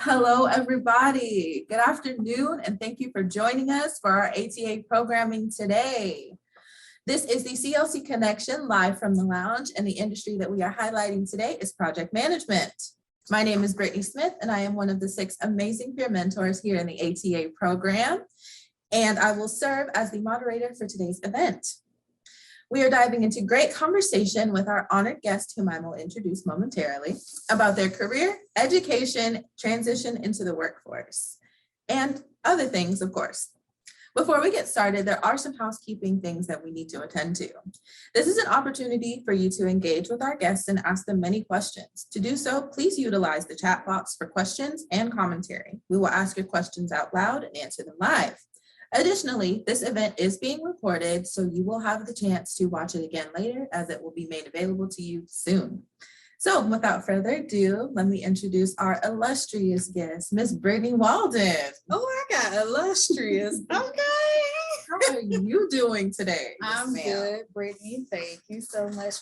Hello, everybody. Good afternoon, and thank you for joining us for our ATA programming today. This is the CLC Connection live from the lounge, and the industry that we are highlighting today is project management. My name is Brittanie Smith, and I am one of the 6 amazing peer mentors here in the ATA program, and I will serve as the moderator for today's event. We are diving into great conversation with our honored guest, whom I will introduce momentarily, about their career, education, transition into the workforce, and other things, of course. Before we get started, there are some housekeeping things that we need to attend to. This is an opportunity for you to engage with our guests and ask them many questions. To do so, please utilize the chat box for questions and commentary. We will ask your questions out loud and answer them live. Additionally, this event is being recorded, so you will have the chance to watch it again later as it will be made available to you soon. So without further ado, let me introduce our illustrious guest, Miss Brittanie Waldon. Oh, I got illustrious. Okay. How are you doing today? I'm good, Brittanie. Thank you so much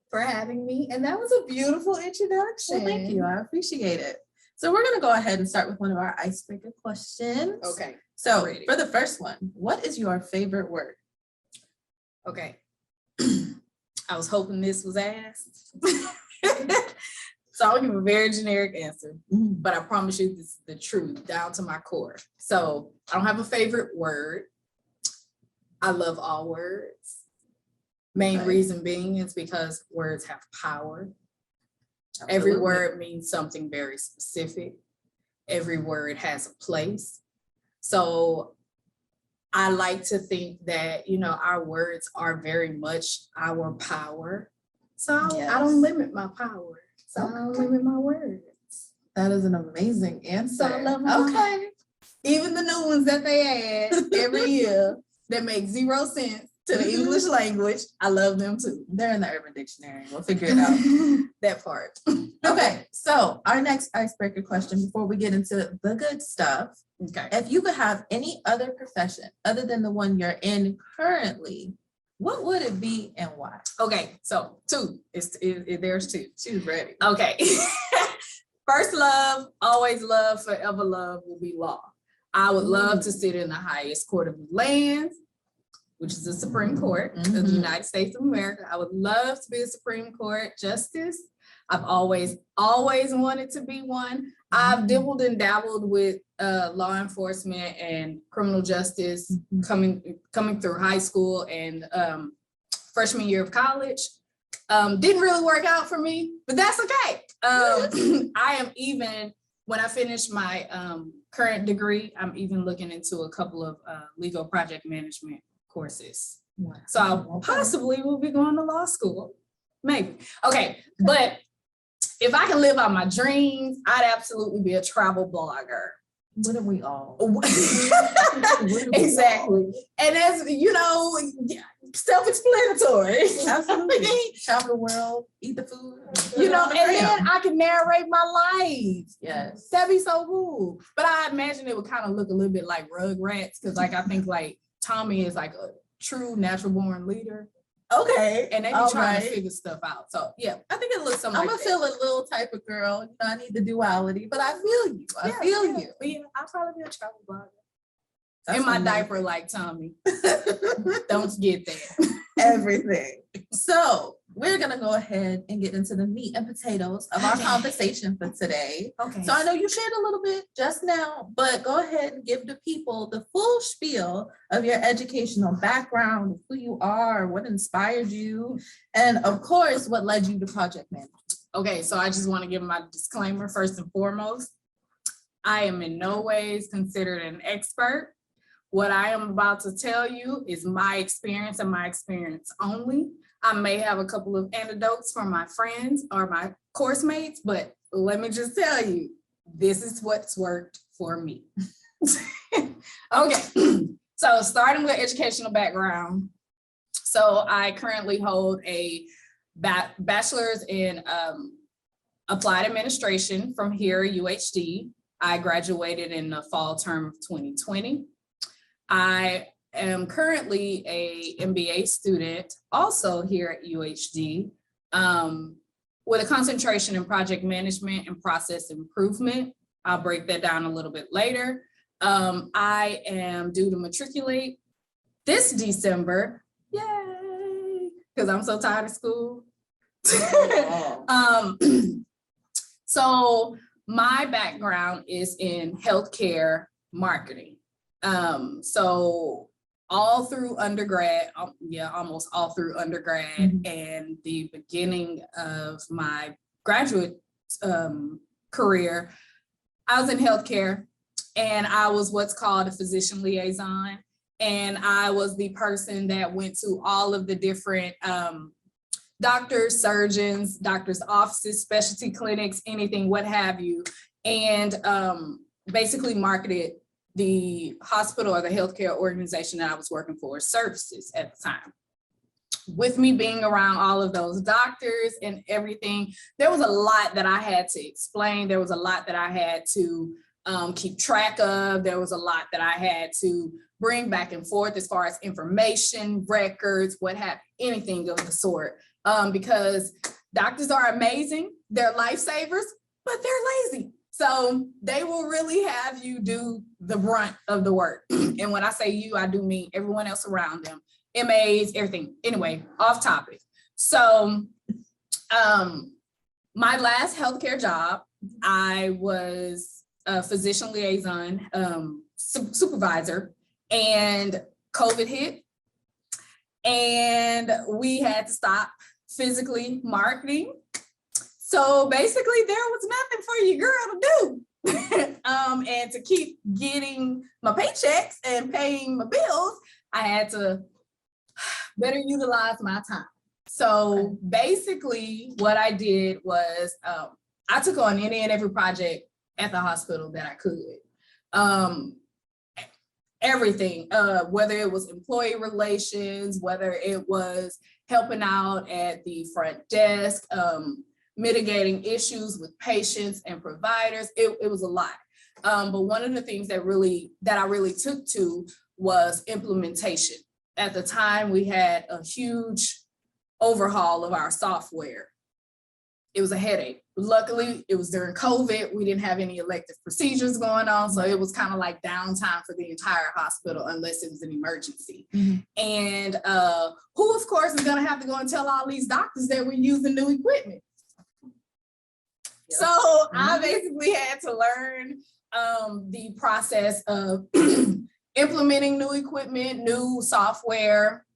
for having me. And that was a beautiful introduction. Well, thank you. I appreciate it. So we're going to go ahead and start with one of our icebreaker questions. Okay. So for the first one, what is your favorite word? Okay. I was hoping this was asked. So I'll give a very generic answer, but I promise you this is the truth down to my core. So I don't have a favorite word. I love all words. Main reason being is because words have power. Absolutely. Every word means something very specific. Every word has a place. So I like to think that, our words are very much our power. So I don't limit my power. So I don't limit my words. That is an amazing answer. So I love my even the new ones that they add every year that make 0 sense to the English language, I love them too. They're in the Urban Dictionary. We'll figure it out. That part. Okay, so our next icebreaker question before we get into the good stuff. Okay. If you could have any other profession other than the one you're in currently, what would it be and why? Okay, so 2. There's 2. Choose ready. Okay. First love, always love, forever love will be law. I would love to sit in the highest court of the land, which is the Supreme Court of the United States of America. I would love to be a Supreme Court justice. I've always wanted to be one. I've dabbled and dabbled with law enforcement and criminal justice coming through high school and freshman year of college. Didn't really work out for me, but that's okay. I am even, when I finish my current degree, I'm even looking into a couple of legal project management courses. Wow. So I possibly will be going to law school, maybe. Okay, but if I can live out my dreams, I'd absolutely be a travel blogger. Wouldn't we all? Exactly. And as self-explanatory. Absolutely. Travel the world, eat the food. And then I can narrate my life. Yes. That'd be so cool. But I imagine it would kind of look a little bit like Rugrats, because I think Tommy is like a true natural born leader. Okay. And they be trying to figure stuff out. So yeah, I think it looks something I'm gonna feel a little type of girl. I need the duality, but I feel you. I feel you. But yeah, I'll probably be a travel blogger. That's in my diaper like Tommy. Don't forget that. Everything. So we're gonna go ahead and get into the meat and potatoes of our conversation for today. Okay. So I know you shared a little bit just now, but go ahead and give the people the full spiel of your educational background, who you are, what inspired you, and of course, what led you to project management. Okay, so I just want to give my disclaimer first and foremost. I am in no ways considered an expert. What I am about to tell you is my experience and my experience only. I may have a couple of anecdotes from my friends or my course mates, but let me just tell you, this is what's worked for me. Okay, so starting with educational background. So I currently hold a bachelor's in applied administration from here at UHD. I graduated in the fall term of 2020. I am currently a MBA student also here at UHD with a concentration in project management and process improvement. I'll break that down a little bit later. I am due to matriculate this December. Yay! Because I'm so tired of school. So my background is in healthcare marketing. So all through undergrad, almost all through undergrad and the beginning of my graduate career, I was in healthcare, and I was what's called a physician liaison. And I was the person that went to all of the different doctors, surgeons, doctors' offices, specialty clinics, anything, what have you, and basically marketed the hospital or the healthcare organization that I was working for, services at the time. With me being around all of those doctors and everything, there was a lot that I had to explain. There was a lot that I had to keep track of. There was a lot that I had to bring back and forth as far as information, records, what have you, anything of the sort. Because doctors are amazing, they're lifesavers, but they're lazy. So they will really have you do the brunt of the work. And when I say you, I do mean everyone else around them, MAs, everything. Anyway, off topic. So my last healthcare job, I was a physician liaison supervisor, and COVID hit, and we had to stop physically marketing. So basically there was nothing for your girl to do. And to keep getting my paychecks and paying my bills, I had to better utilize my time. So basically what I did was I took on any and every project at the hospital that I could. Everything, whether it was employee relations, whether it was helping out at the front desk, mitigating issues with patients and providers, it was a lot. But one of the things that I really took to was implementation. At the time, we had a huge overhaul of our software. It was a headache. Luckily, it was during COVID. We didn't have any elective procedures going on. So it was kind of like downtime for the entire hospital unless it was an emergency. And who, of course, is going to have to go and tell all these doctors that we're using new equipment? So I basically had to learn the process of implementing new equipment, new software,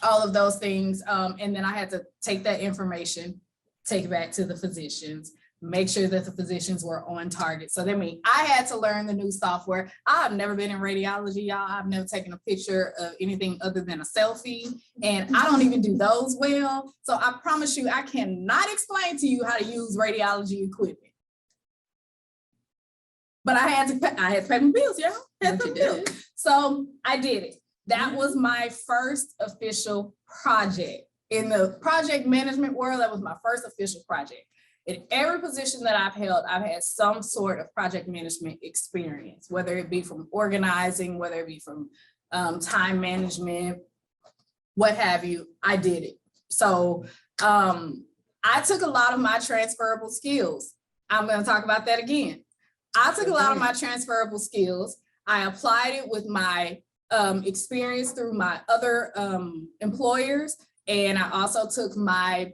all of those things. And then I had to take that information, take it back to the physicians, make sure that the physicians were on target. So that means I had to learn the new software. I've never been in radiology, y'all. I've never taken a picture of anything other than a selfie, and I don't even do those well. So I promise you, I cannot explain to you how to use radiology equipment. But I had to pay my bills, y'all. Had to pay bills. So I did it. That was my first official project. In the project management world, that was my first official project. In every position that I've held, I've had some sort of project management experience, whether it be from organizing, whether it be from time management, what have you, I did it. So I took a lot of my transferable skills. I'm going to talk about that again. I took a lot of my transferable skills. I applied it with my experience through my other employers. And I also took my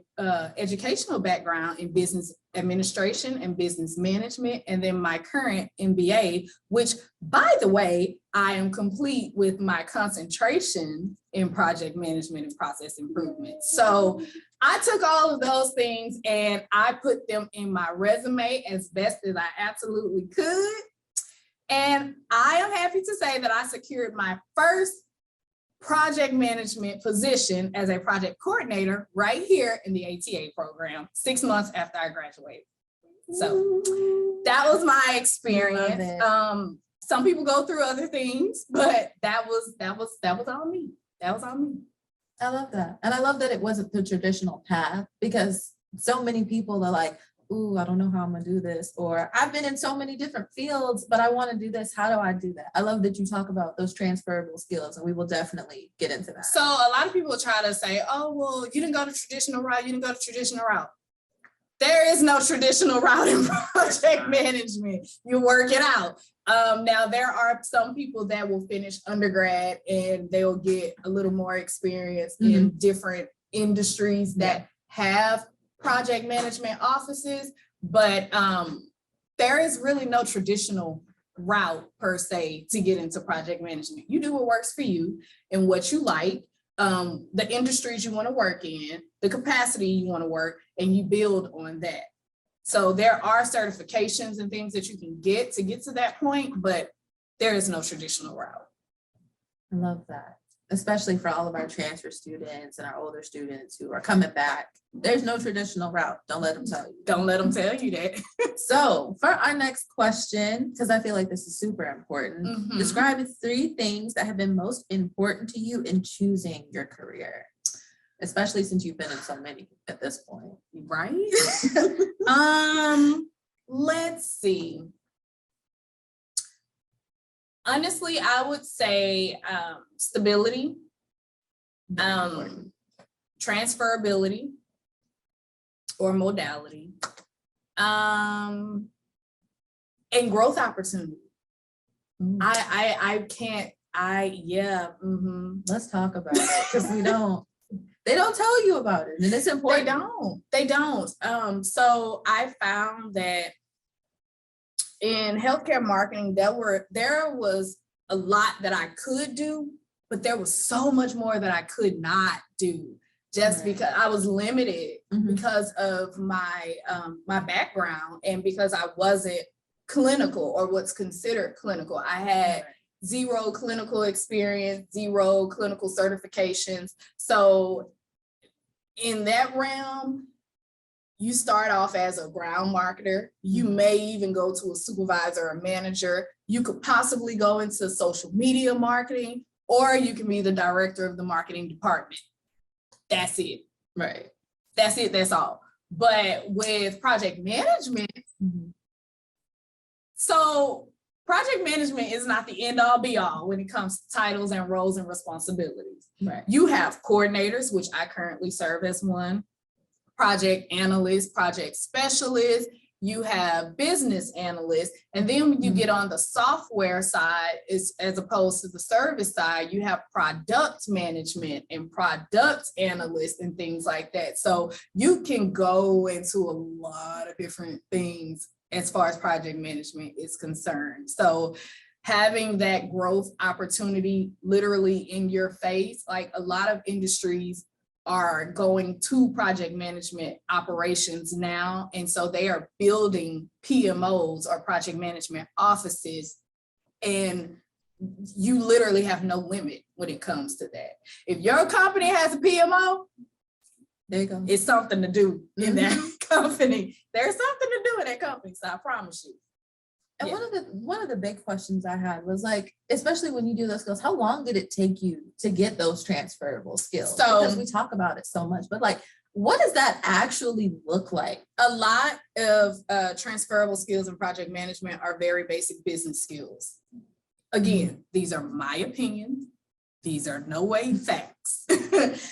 educational background in business administration and business management, and then my current MBA, which, by the way, I am complete with my concentration in project management and process improvement. So I took all of those things and I put them in my resume as best as I absolutely could. And I am happy to say that I secured my first project management position as a project coordinator right here in the ATA program 6 months after I graduated. So that was my experience. Some people go through other things, but that was all me. That was all me. I love that. And I love that it wasn't the traditional path, because so many people are like, ooh, I don't know how I'm gonna do this. Or I've been in so many different fields, but I want to do this. How do I do that? I love that you talk about those transferable skills, and we will definitely get into that. So a lot of people try to say, oh, well, you didn't go the traditional route. You didn't go the traditional route. There is no traditional route in project management. You work it out. Now, there are some people that will finish undergrad and they'll get a little more experience in different industries that have project management offices, but there is really no traditional route per se to get into project management. You do what works for you and what you like, the industries you want to work in, the capacity you want to work, and you build on that. So there are certifications and things that you can get to that point, but there is no traditional route. I love that, especially for all of our transfer students and our older students who are coming back. There's no traditional route. Don't let them tell you. Don't let them tell you that. So for our next question, because I feel like this is super important, describe 3 things that have been most important to you in choosing your career, especially since you've been in so many at this point. Right? Let's see. Honestly, I would say stability, transferability or modality, and growth opportunity. Let's talk about it, because they don't tell you about it, and it's important. They don't. So I found that in healthcare marketing, there was a lot that I could do, but there was so much more that I could not do, just because I was limited because of my my background and because I wasn't clinical or what's considered clinical. I had 0 clinical experience, 0 clinical certifications. So in that realm, you start off as a ground marketer. You may even go to a supervisor or manager. You could possibly go into social media marketing, or you can be the director of the marketing department. That's it. Right. That's it. That's all. But with project management, so project management is not the end all be all when it comes to titles and roles and responsibilities. Right. You have coordinators, which I currently serve as one, project analyst, project specialist, you have business analysts, and then when you get on the software side, as opposed to the service side, you have product management and product analysts and things like that. So you can go into a lot of different things as far as project management is concerned. So having that growth opportunity literally in your face, like a lot of industries are going to project management operations now. And so they are building PMOs or project management offices, and you literally have no limit when it comes to that. If your company has a PMO, there you go. It's something to do in that company. There's something to do in that company, so I promise you. And one of the big questions I had was like, especially when you do those skills, how long did it take you to get those transferable skills? So, because we talk about it so much, but like, what does that actually look like? A lot of transferable skills in project management are very basic business skills. Again, these are my opinions. These are no way facts.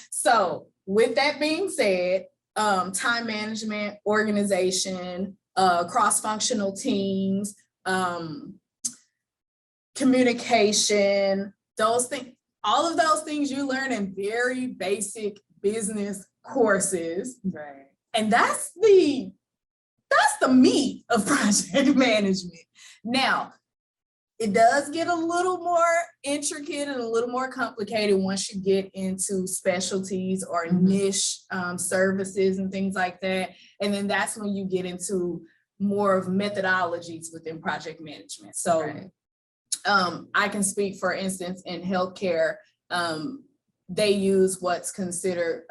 So with that being said, time management, organization, cross-functional teams, communication, those things, all of those things you learn in very basic business courses. Right. And that's the meat of project management. Now, it does get a little more intricate and a little more complicated once you get into specialties or niche services and things like that. And then that's when you get into more of methodologies within project management. So I can speak, for instance, in healthcare, they use what's considered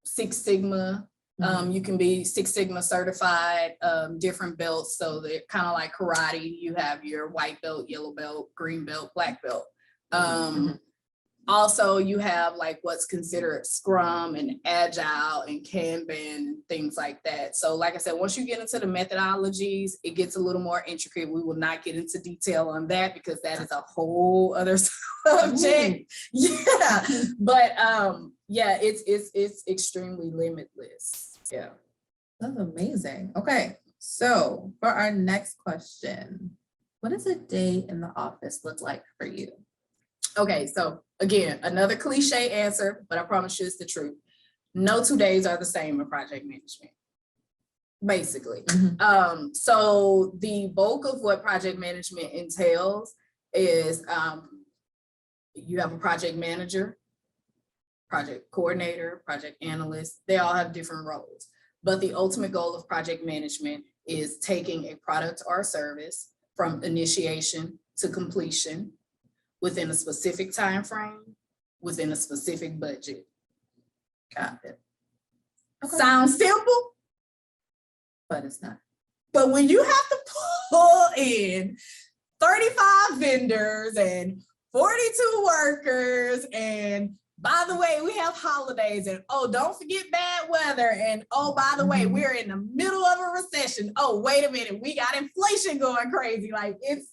Six Sigma. You can be Six Sigma certified, different belts. So they're kind of like karate. You have your white belt, yellow belt, green belt, black belt. Also, you have like what's considered Scrum and Agile and Kanban and things like that. So like I said, once you get into the methodologies, it gets a little more intricate. We will not get into detail on that because that is a whole other subject. Yeah, but yeah, it's extremely limitless. Yeah. That's amazing. Okay, so for our next question, what does a day in the office look like for you? Okay, so again, another cliche answer, but I promise you it's the truth. No 2 days are the same in project management, basically. So the bulk of what project management entails is you have a project manager, project coordinator, project analyst. They all have different roles. But the ultimate goal of project management is taking a product or service from initiation to completion within a specific time frame, within a specific budget. Got it. Okay. Sounds simple, But it's not. but when you have to pull in 35 vendors and 42 workers, and by the way, we have holidays, and oh, don't forget bad weather, and oh, by the way, we're in the middle of a recession. Oh, wait a minute, we got inflation going crazy. Like it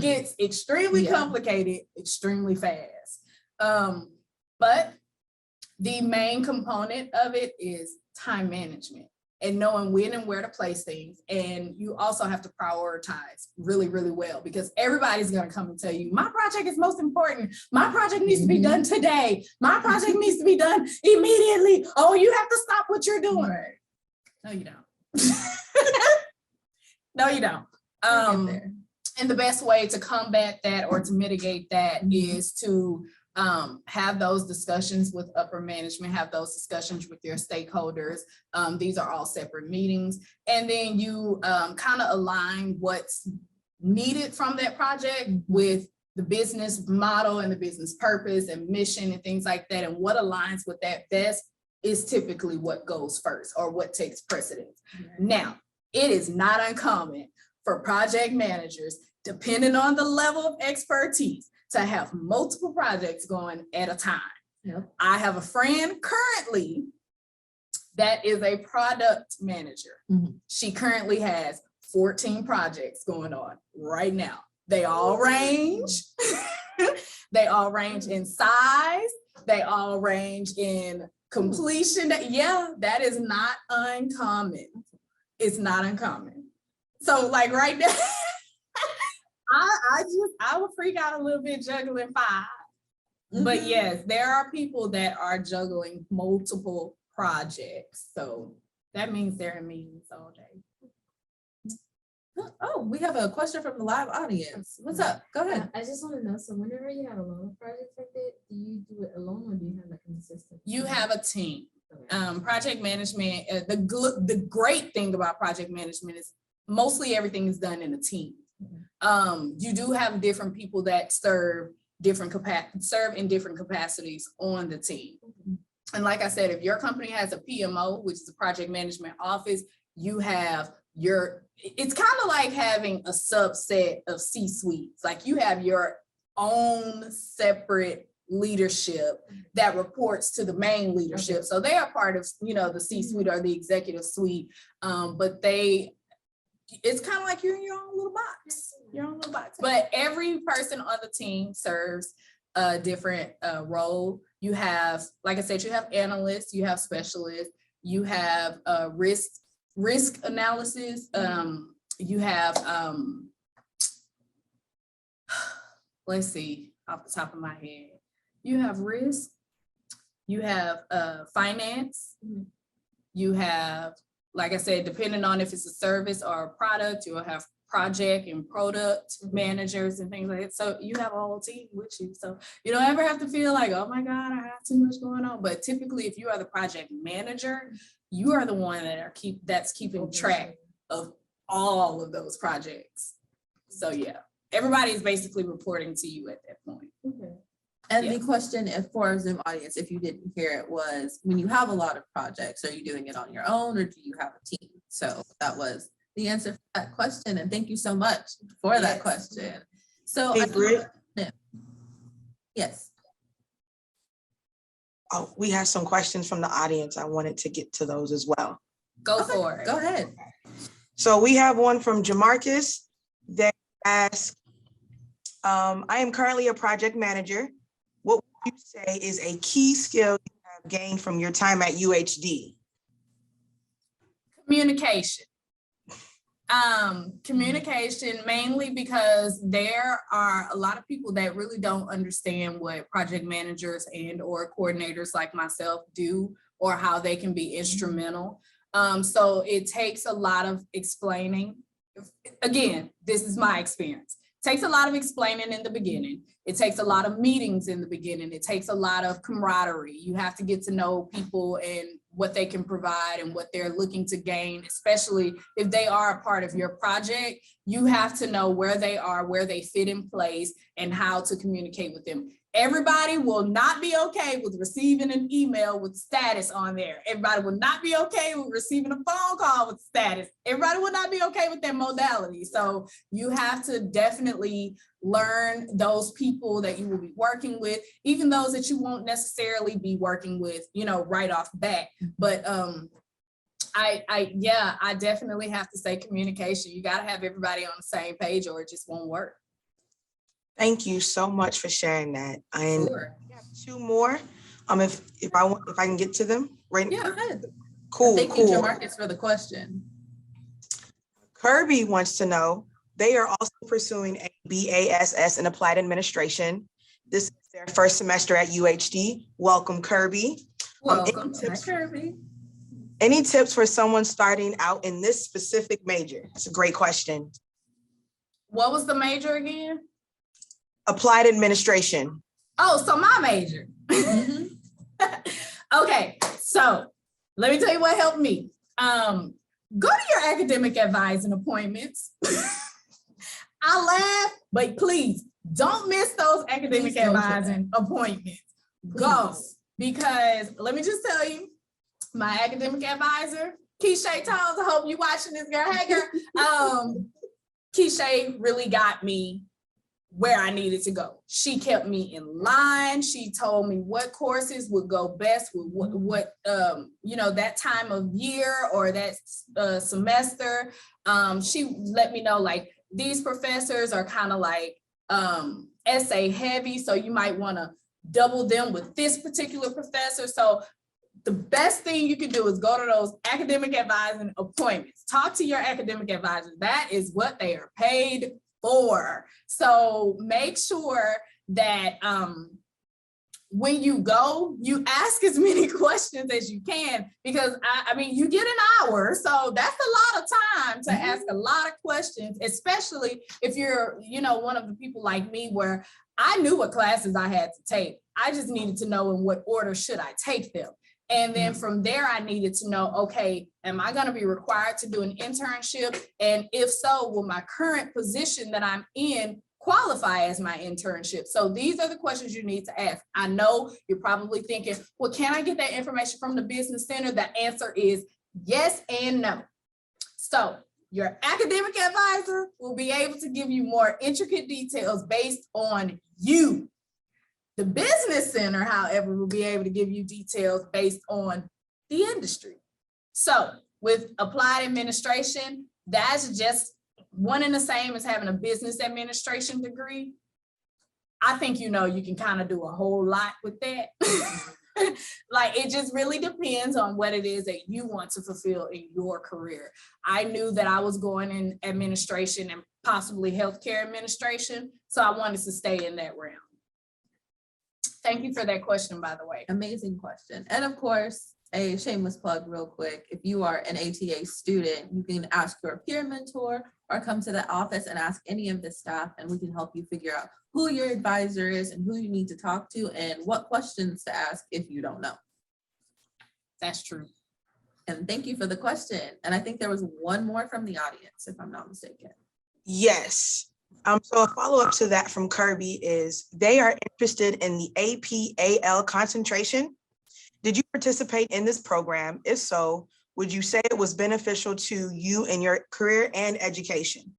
gets extremely complicated, extremely fast. But the main component of it is time management and knowing when and where to place things. And you also have to prioritize really, really well, because everybody's going to come and tell you, my project is most important. My project needs to be done today. My project needs to be done immediately. Oh, you have to stop what you're doing. No, you don't. No, you don't. And the best way to combat that or to mitigate that is to have those discussions with upper management, have those discussions with your stakeholders. These are all separate meetings. And then you kind of align what's needed from that project with the business model and the business purpose and mission and things like that. And what aligns with that best is typically what goes first or what takes precedence. Now, it is not uncommon for project managers, depending on the level of expertise, to have multiple projects going at a time. Yep. I have a friend currently that is a product manager. She currently has 14 projects going on right now. They all range. They all range in size. They all range in completion. Yeah, that is not uncommon. It's not uncommon. So like right now, I would freak out a little bit juggling 5. But yes, there are people that are juggling multiple projects. So that means they're in meetings all day. Oh, we have a question from the live audience. What's up? Go ahead. I just want to know, so whenever you have a lot of projects like that, do you do it alone or do you have like a consistent? You have a team. Project management, the great thing about project management is mostly everything is done in a team. You do have different people that serve in different capacities on the team. And like I said, if your company has a PMO, which is a project management office, you have it's kind of like having a subset of C-suites. Like you have your own separate leadership that reports to the main leadership. So they are part of, the C-suite or the executive suite, but it's kind of like you're in your own little box. But every person on the team serves a different role. You have, like I said, you have analysts, you have specialists, you have risk analysis. You have, let's see, off the top of my head, you have risk, you have finance, you have, like I said, depending on if it's a service or a product, you'll have project and product managers and things like that. So you have a whole team with you. So you don't ever have to feel like, oh my God, I have too much going on. But typically, if you are the project manager, you are the one that's keeping track of all of those projects. So yeah, everybody is basically reporting to you at that point. And the question for our Zoom audience, if you didn't hear it, was when you have a lot of projects, are you doing it on your own or do you have a team? So that was the answer for that question. And thank you so much for that question. So hey, Britt. Yes. Oh, we have some questions from the audience. I wanted to get to those as well. Go for it. Go ahead. So we have one from Jamarcus that asks, I am currently a project manager. What would you say is a key skill you have gained from your time at UHD? Communication. Communication, mainly because there are a lot of people that really don't understand what project managers and or coordinators like myself do, or how they can be instrumental. So it takes a lot of explaining. Again, this is my experience. It takes a lot of explaining in the beginning. It takes a lot of meetings in the beginning. It takes a lot of camaraderie. You have to get to know people and what they can provide and what they're looking to gain, especially if they are a part of your project. You have to know where they are, where they fit in place, and how to communicate with them. Everybody will not be okay with receiving an email with status on there. Everybody will not be okay with receiving a phone call with status. Everybody will not be okay with that modality. So you have to definitely learn those people that you will be working with, even those that you won't necessarily be working with, right off the bat. But I definitely have to say communication. You got to have everybody on the same page or it just won't work. Thank you so much for sharing that. And Sure. we have two more. If I can get to them right now. Yeah, go ahead. Cool. Thank you, Jamarcus, for the question. Kirby wants to know, they are also pursuing a BASS in Applied Administration. This is their first semester at UHD. Welcome, Kirby. Welcome. Hi, Kirby. Any tips for someone starting out in this specific major? It's a great question. What was the major again? Applied Administration. Oh, so my major. Okay, so let me tell you what helped me. Go to your academic advising appointments. I laugh, but please don't miss those academic advising appointments. Go, because let me just tell you, my academic advisor, Keisha Tones, I hope you watching this, girl. Hey, girl. Keisha really got me where I needed to go. She kept me in line. She told me what courses would go best with what that time of year or that semester. She let me know, like, these professors are kind of like essay heavy, so you might want to double them with this particular professor. So the best thing you can do is go to those academic advising appointments. Talk to your academic advisors. That is what they are paid for. So make sure that when you go, you ask as many questions as you can, because I mean, you get an hour, so that's a lot of time to ask a lot of questions, especially if you're, one of the people like me where I knew what classes I had to take. I just needed to know in what order should I take them. And then from there, I needed to know, okay, am I going to be required to do an internship? And if so, will my current position that I'm in qualify as my internship? So these are the questions you need to ask. I know you're probably thinking, well, can I get that information from the business center? The answer is yes and no. So your academic advisor will be able to give you more intricate details based on you. The business center, however, will be able to give you details based on the industry. So with applied administration, that's just one and the same as having a business administration degree. I think you can kind of do a whole lot with that. Like, it just really depends on what it is that you want to fulfill in your career. I knew that I was going in administration and possibly healthcare administration, so I wanted to stay in that realm. Thank you for that question, by the way. Amazing question. And of course, a shameless plug real quick. If you are an ATA student, you can ask your peer mentor or come to the office and ask any of the staff, and we can help you figure out who your advisor is and who you need to talk to and what questions to ask if you don't know. That's true. And thank you for the question. And I think there was one more from the audience, if I'm not mistaken. Yes. So a follow-up to that from Kirby is they are interested in the APAL concentration. Did you participate in this program? If so, would you say it was beneficial to you in your career and education?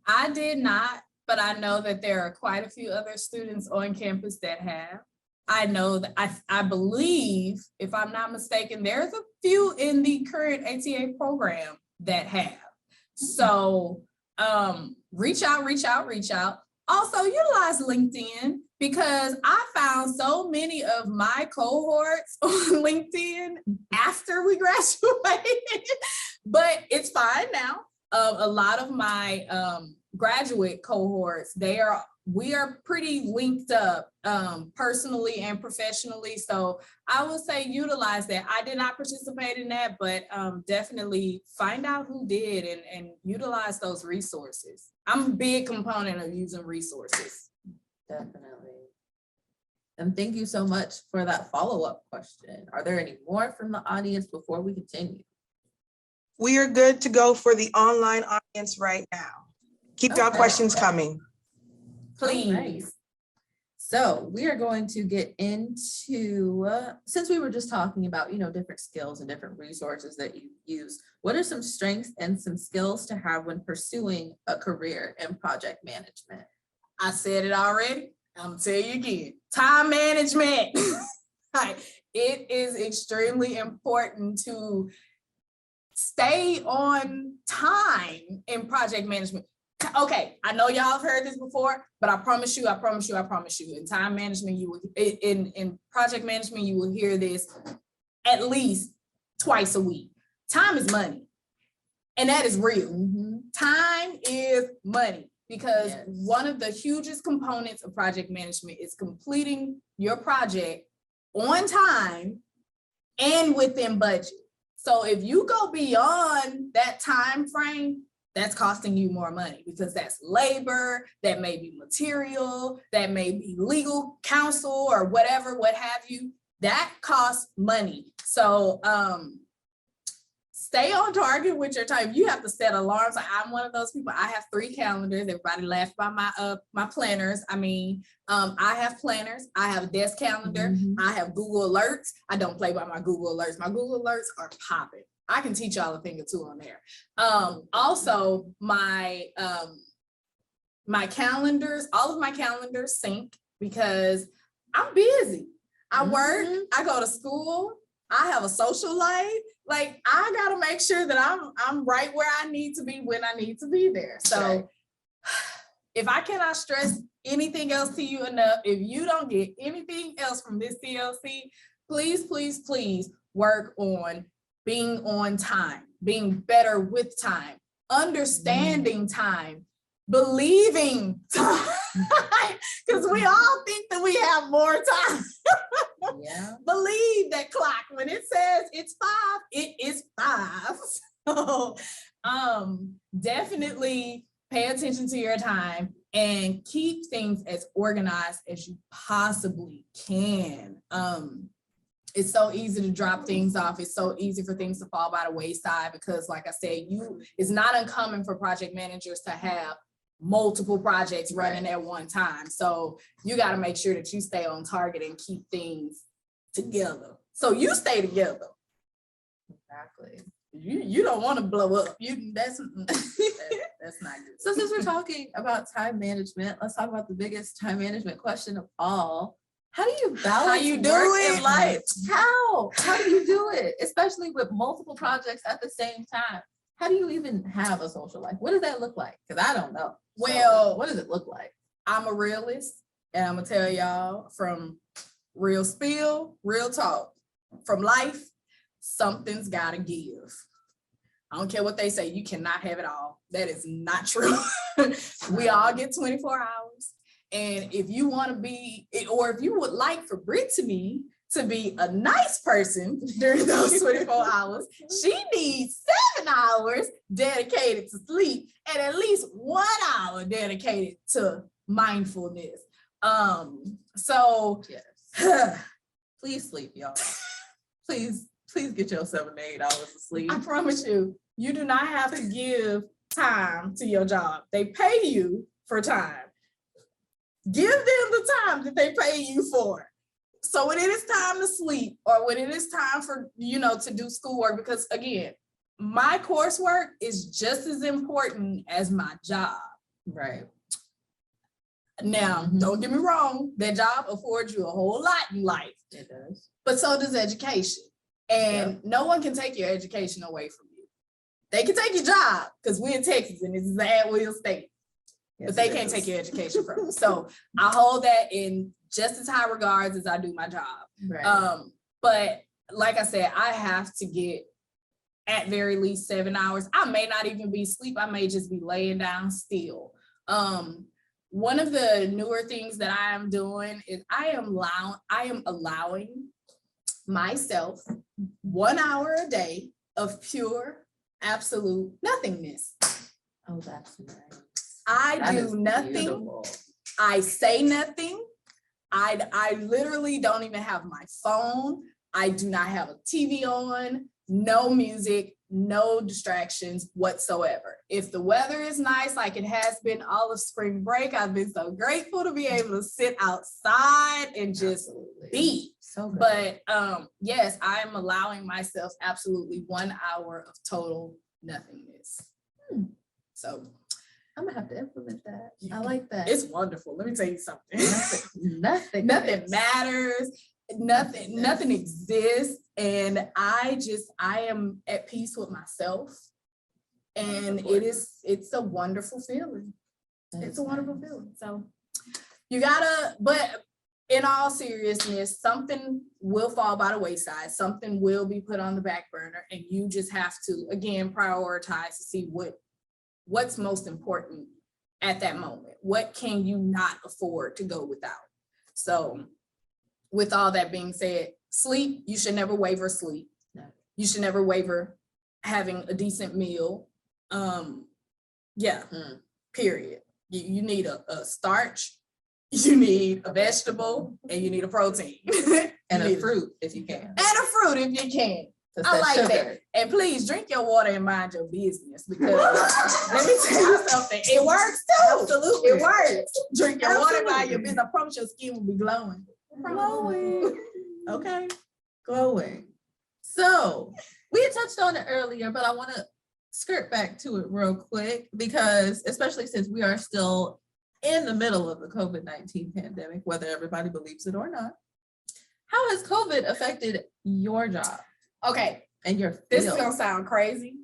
I did not, but I know that there are quite a few other students on campus that have. I know that I believe, if I'm not mistaken, there's a few in the current ATA program that have. So reach out. Also, utilize LinkedIn, because I found so many of my cohorts on LinkedIn after we graduated. But it's fine now. A lot of my graduate cohorts, we are pretty linked up personally and professionally. So I would say utilize that. I did not participate in that, but definitely find out who did and utilize those resources. I'm a big component of using resources. Definitely. And thank you so much for that follow-up question. Are there any more from the audience before we continue? We are good to go for the online audience right now. Keep y'all Okay. questions coming. Please. All right. So we are going to get into, since we were just talking about, different skills and different resources that you use, what are some strengths and some skills to have when pursuing a career in project management? I said it already. I'm gonna tell you again. Time management. It is extremely important to stay on time in project management. Okay, I know y'all have heard this before, but I promise you, in time management, in project management, you will hear this at least twice a week. Time is money. And that is real. Mm-hmm. Time is money. Because Yes. one of the hugest components of project management is completing your project on time and within budget. So if you go beyond that time frame, that's costing you more money because that's labor, that may be material, that may be legal counsel or whatever, what have you. That costs money. So stay on target with your time. You have to set alarms. I'm one of those people. I have 3 calendars. Everybody laughed by my planners. I have planners. I have a desk calendar. Mm-hmm. I have Google Alerts. I don't play by my Google Alerts. My Google Alerts are popping. I can teach y'all a thing or two on there. Also, my calendars, all of my calendars sync because I'm busy. I work. I go to school. I have a social life. Like I gotta make sure that I'm right where I need to be when I need to be there. So Right. If I cannot stress anything else to you enough, if you don't get anything else from this CLC, please, please, please work on being on time, being better with time, understanding time, believing time, because we all think that we have more time. Yeah. Believe that clock. When it says it's 5, it is 5. So definitely pay attention to your time and keep things as organized as you possibly can. It's so easy to drop things off. It's so easy for things to fall by the wayside because, like I said, it's not uncommon for project managers to have multiple projects running at one time. So you got to make sure that you stay on target and keep things together. So you stay together. Exactly. You don't want to blow up. That's not good. So since we're talking about time management, let's talk about the biggest time management question of all. How do you balance you do work it? and life? How do you do it? Especially with multiple projects at the same time. How do you even have a social life? What does that look like? Because I don't know. Well, so what does it look like? I'm a realist, and I'm gonna tell y'all from real spill, real talk, from life, something's gotta give. I don't care what they say, you cannot have it all. That is not true. We all get 24 hours. And if you want to be, or if you would like for Brittanie to be a nice person during those 24 hours, she needs 7 hours dedicated to sleep and at least 1 hour dedicated to mindfulness. So Yes. Please sleep, y'all. Please get your 7 to 8 hours of sleep. I promise you, you do not have to give time to your job. They pay you for time. Give them the time that they pay you for. So when it is time to sleep or when it is time for, to do schoolwork, because again, my coursework is just as important as my job. Right. Now, don't get me wrong, that job affords you a whole lot in life. It does. But so does education. And no one can take your education away from you. They can take your job because we're in Texas and it's at-will state. But they can't take your education from you. So I hold that in just as high regards as I do my job. Right. But like I said, I have to get at very least 7 hours. I may not even be asleep. I may just be laying down still. One of the newer things that I am doing is I am allowing myself 1 hour a day of pure, absolute nothingness. Oh, that's nice. I That do is nothing. beautiful. I say nothing. I literally don't even have my phone. I do not have a TV on, no music, no distractions whatsoever. If the weather is nice, like it has been all of spring break, I've been so grateful to be able to sit outside and just Absolutely. be. So good. But yes, I'm allowing myself absolutely 1 hour of total nothingness. So I'm gonna have to implement that. I like that. it's wonderful. Let me tell you something. Nothing. Nothing matters. Nothing exists. And I am at peace with myself. And it's a wonderful feeling. It's a wonderful feeling. So but in all seriousness, something will fall by the wayside. Something will be put on the back burner. And you just have to, again, prioritize to see what's most important at that moment. What can you not afford to go without? So with all that being said, sleep, you should never waver sleep. No. You should never waver having a decent meal. Period. You need a starch, you need a vegetable, and you need a protein. And You a need fruit if you can. And a fruit if you can. 'Cause I that like sugar. that. And please drink your water and mind your business, because let me tell you something. It works too. Absolutely. It works. Drink your water and mind your Absolutely. business. I promise your skin will be glowing. Glowing. Okay. Glowing. So we had touched on it earlier, but I want to skirt back to it real quick, because especially since we are still in the middle of the COVID-19 pandemic, whether everybody believes it or not, how has COVID affected your job Okay, and your this is field? gonna sound crazy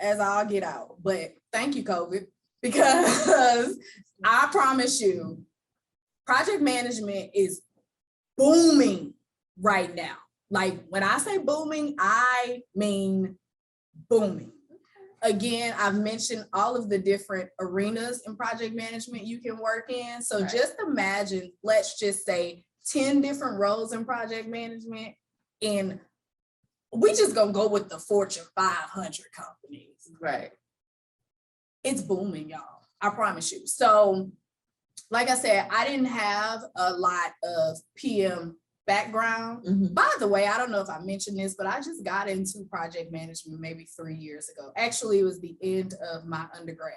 as I'll get out, but thank you, COVID, because I promise you, project management is booming right now. Like when I say booming, I mean booming. Again, I've mentioned all of the different arenas in project management you can work in. So Right. just imagine, let's just say 10 different roles in project management, and we just gonna go with the Fortune 500 companies. Right. It's booming, y'all. I promise you. So, like I said, I didn't have a lot of PM background. Mhm. By the way, I don't know if I mentioned this, but I just got into project management maybe 3 years ago. Actually, it was the end of my undergrad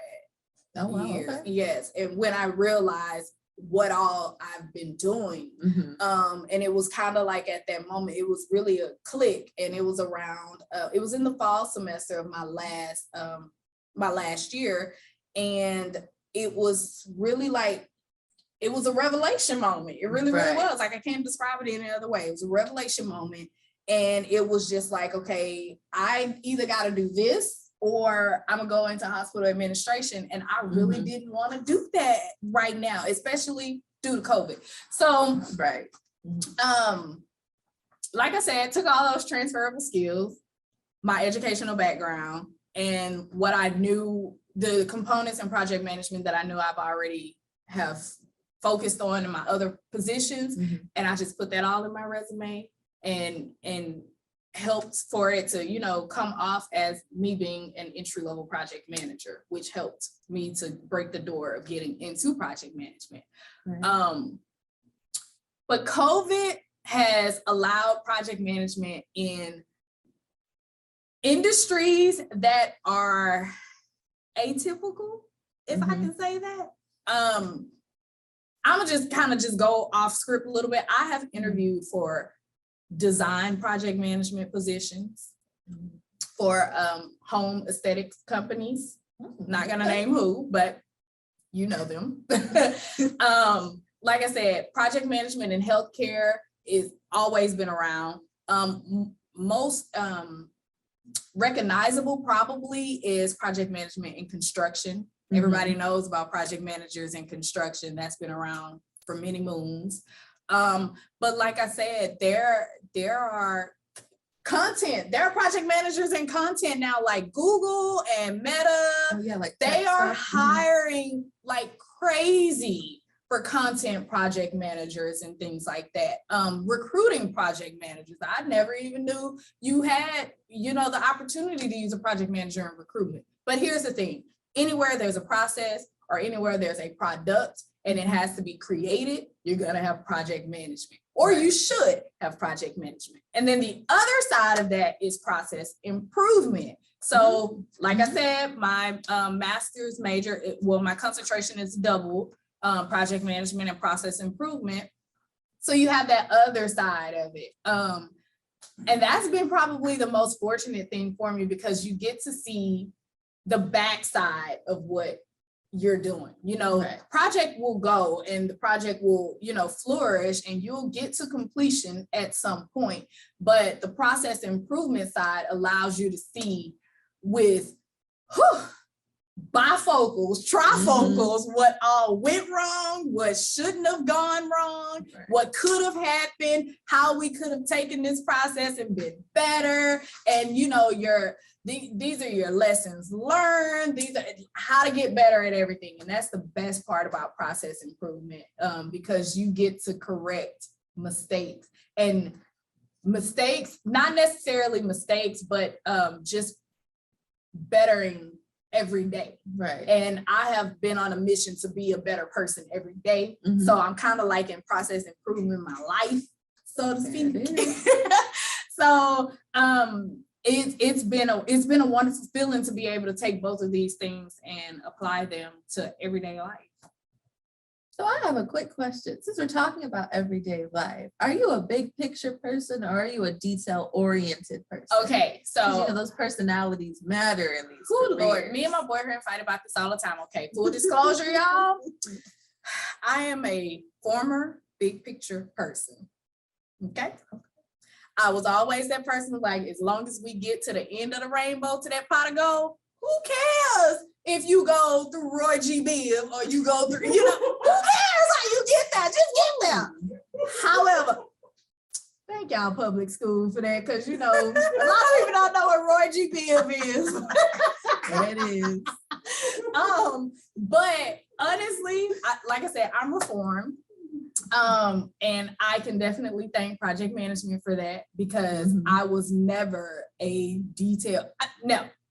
Oh, wow. years. Okay. Yes. And when I realized what all I've been doing, Mhm. and it was kind of like at that moment, it was really a click, and it was around, it was in the fall semester of my last year. And it was really like, it was a revelation moment. It really, really Right. was. Like, I can't describe it any other way. It was a revelation moment. And it was just like, okay, I either got to do this or I'm gonna go into hospital administration. And I really Mhm. didn't want to do that right now, especially due to COVID. So, Right. like I said, took all those transferable skills, my educational background, and what I knew, the components in project management that I knew I've already have focused on in my other positions. Mhm. And I just put that all in my resume and helped for it to, come off as me being an entry-level project manager, which helped me to break the door of getting into project management. Right. But COVID has allowed project management in industries that are atypical, if I can say that. I'm gonna just kind of go off script a little bit. I have interviewed for design project management positions for home aesthetics companies. Not gonna name who, but you know them. Like I said, project management in healthcare is always been around. Most recognizable probably is project management in construction. Everybody knows about project managers in construction. That's been around for many moons. But like I said, there are Content. There are project managers in content now, like Google and Meta. Oh, yeah, like They tech are stuff. hiring like crazy for content project managers and things like that. Recruiting project managers. I never even knew you had, the opportunity to use a project manager in recruitment. But here's the thing, anywhere there's a process or anywhere there's a product and it has to be created, you're gonna have project management, or you should have project management. And then the other side of that is process improvement. So like I said, my master's major, my concentration is double, project management and process improvement. So you have that other side of it. And that's been probably the most fortunate thing for me, because you get to see the backside of what you're doing. Right. Project will go and the project will, flourish and you'll get to completion at some point. But the process improvement side allows you to see with bifocals, trifocals, what all went wrong, what shouldn't have gone wrong, Right. what could have happened, how we could have taken this process and been better. And these are your lessons learned. These are how to get better at everything. And that's the best part about process improvement, because you get to correct mistakes, and mistakes, not necessarily mistakes, but just bettering every day. Right. And I have been on a mission to be a better person every day. Mhm. So I'm kind of like in process improving my life, so to speak. So it's been a wonderful feeling to be able to take both of these things and apply them to everyday life. So I have a quick question. Since we're talking about everyday life, are you a big picture person or are you a detail-oriented person? Okay, 'Cause, so those personalities matter in these. oh Lord, careers. me and my boyfriend fight about this all the time. Okay, full disclosure, y'all. I am a former big picture person. Okay. I was always that person who, like, as long as we get to the end of the rainbow, to that pot of gold, who cares if you go through Roy G. Biv or you go through, who cares how you get there? Just get there. However, thank y'all public school for that, because a lot of people don't know what Roy G. Biv is. It is. But honestly, like I said, I'm reformed. And I can definitely thank project management for that, because I was never a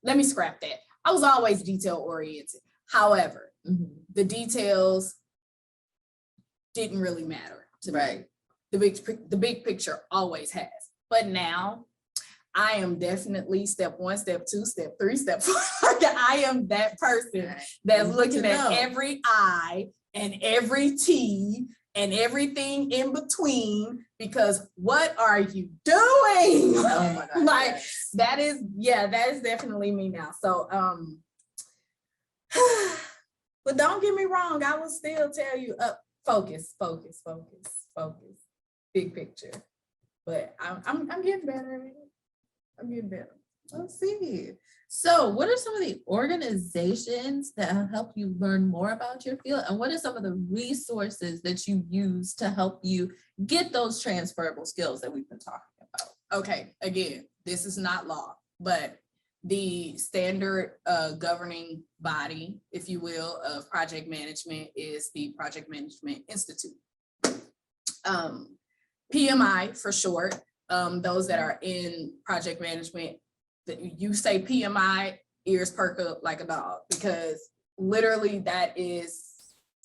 let me scrap that. I was always detail oriented. However, the details didn't really matter to me. The big picture always has. But now I am definitely step 1, step 2, step 3, step 4. I am that person that's looking at every I and every T and everything in between, because what are you doing? Oh my God. Like, yes. that is definitely me now. So, but don't get me wrong, I will still tell you, focus, big picture. But I'm getting better at it. I'm getting better. Let's see. So what are some of the organizations that have helped you learn more about your field? And what are some of the resources that you use to help you get those transferable skills that we've been talking about? Okay, again, this is not law, but the standard governing body, if you will, of project management is the Project Management Institute. PMI for short. Those that are in project management, that you say PMI, ears perk up like a dog, because literally that is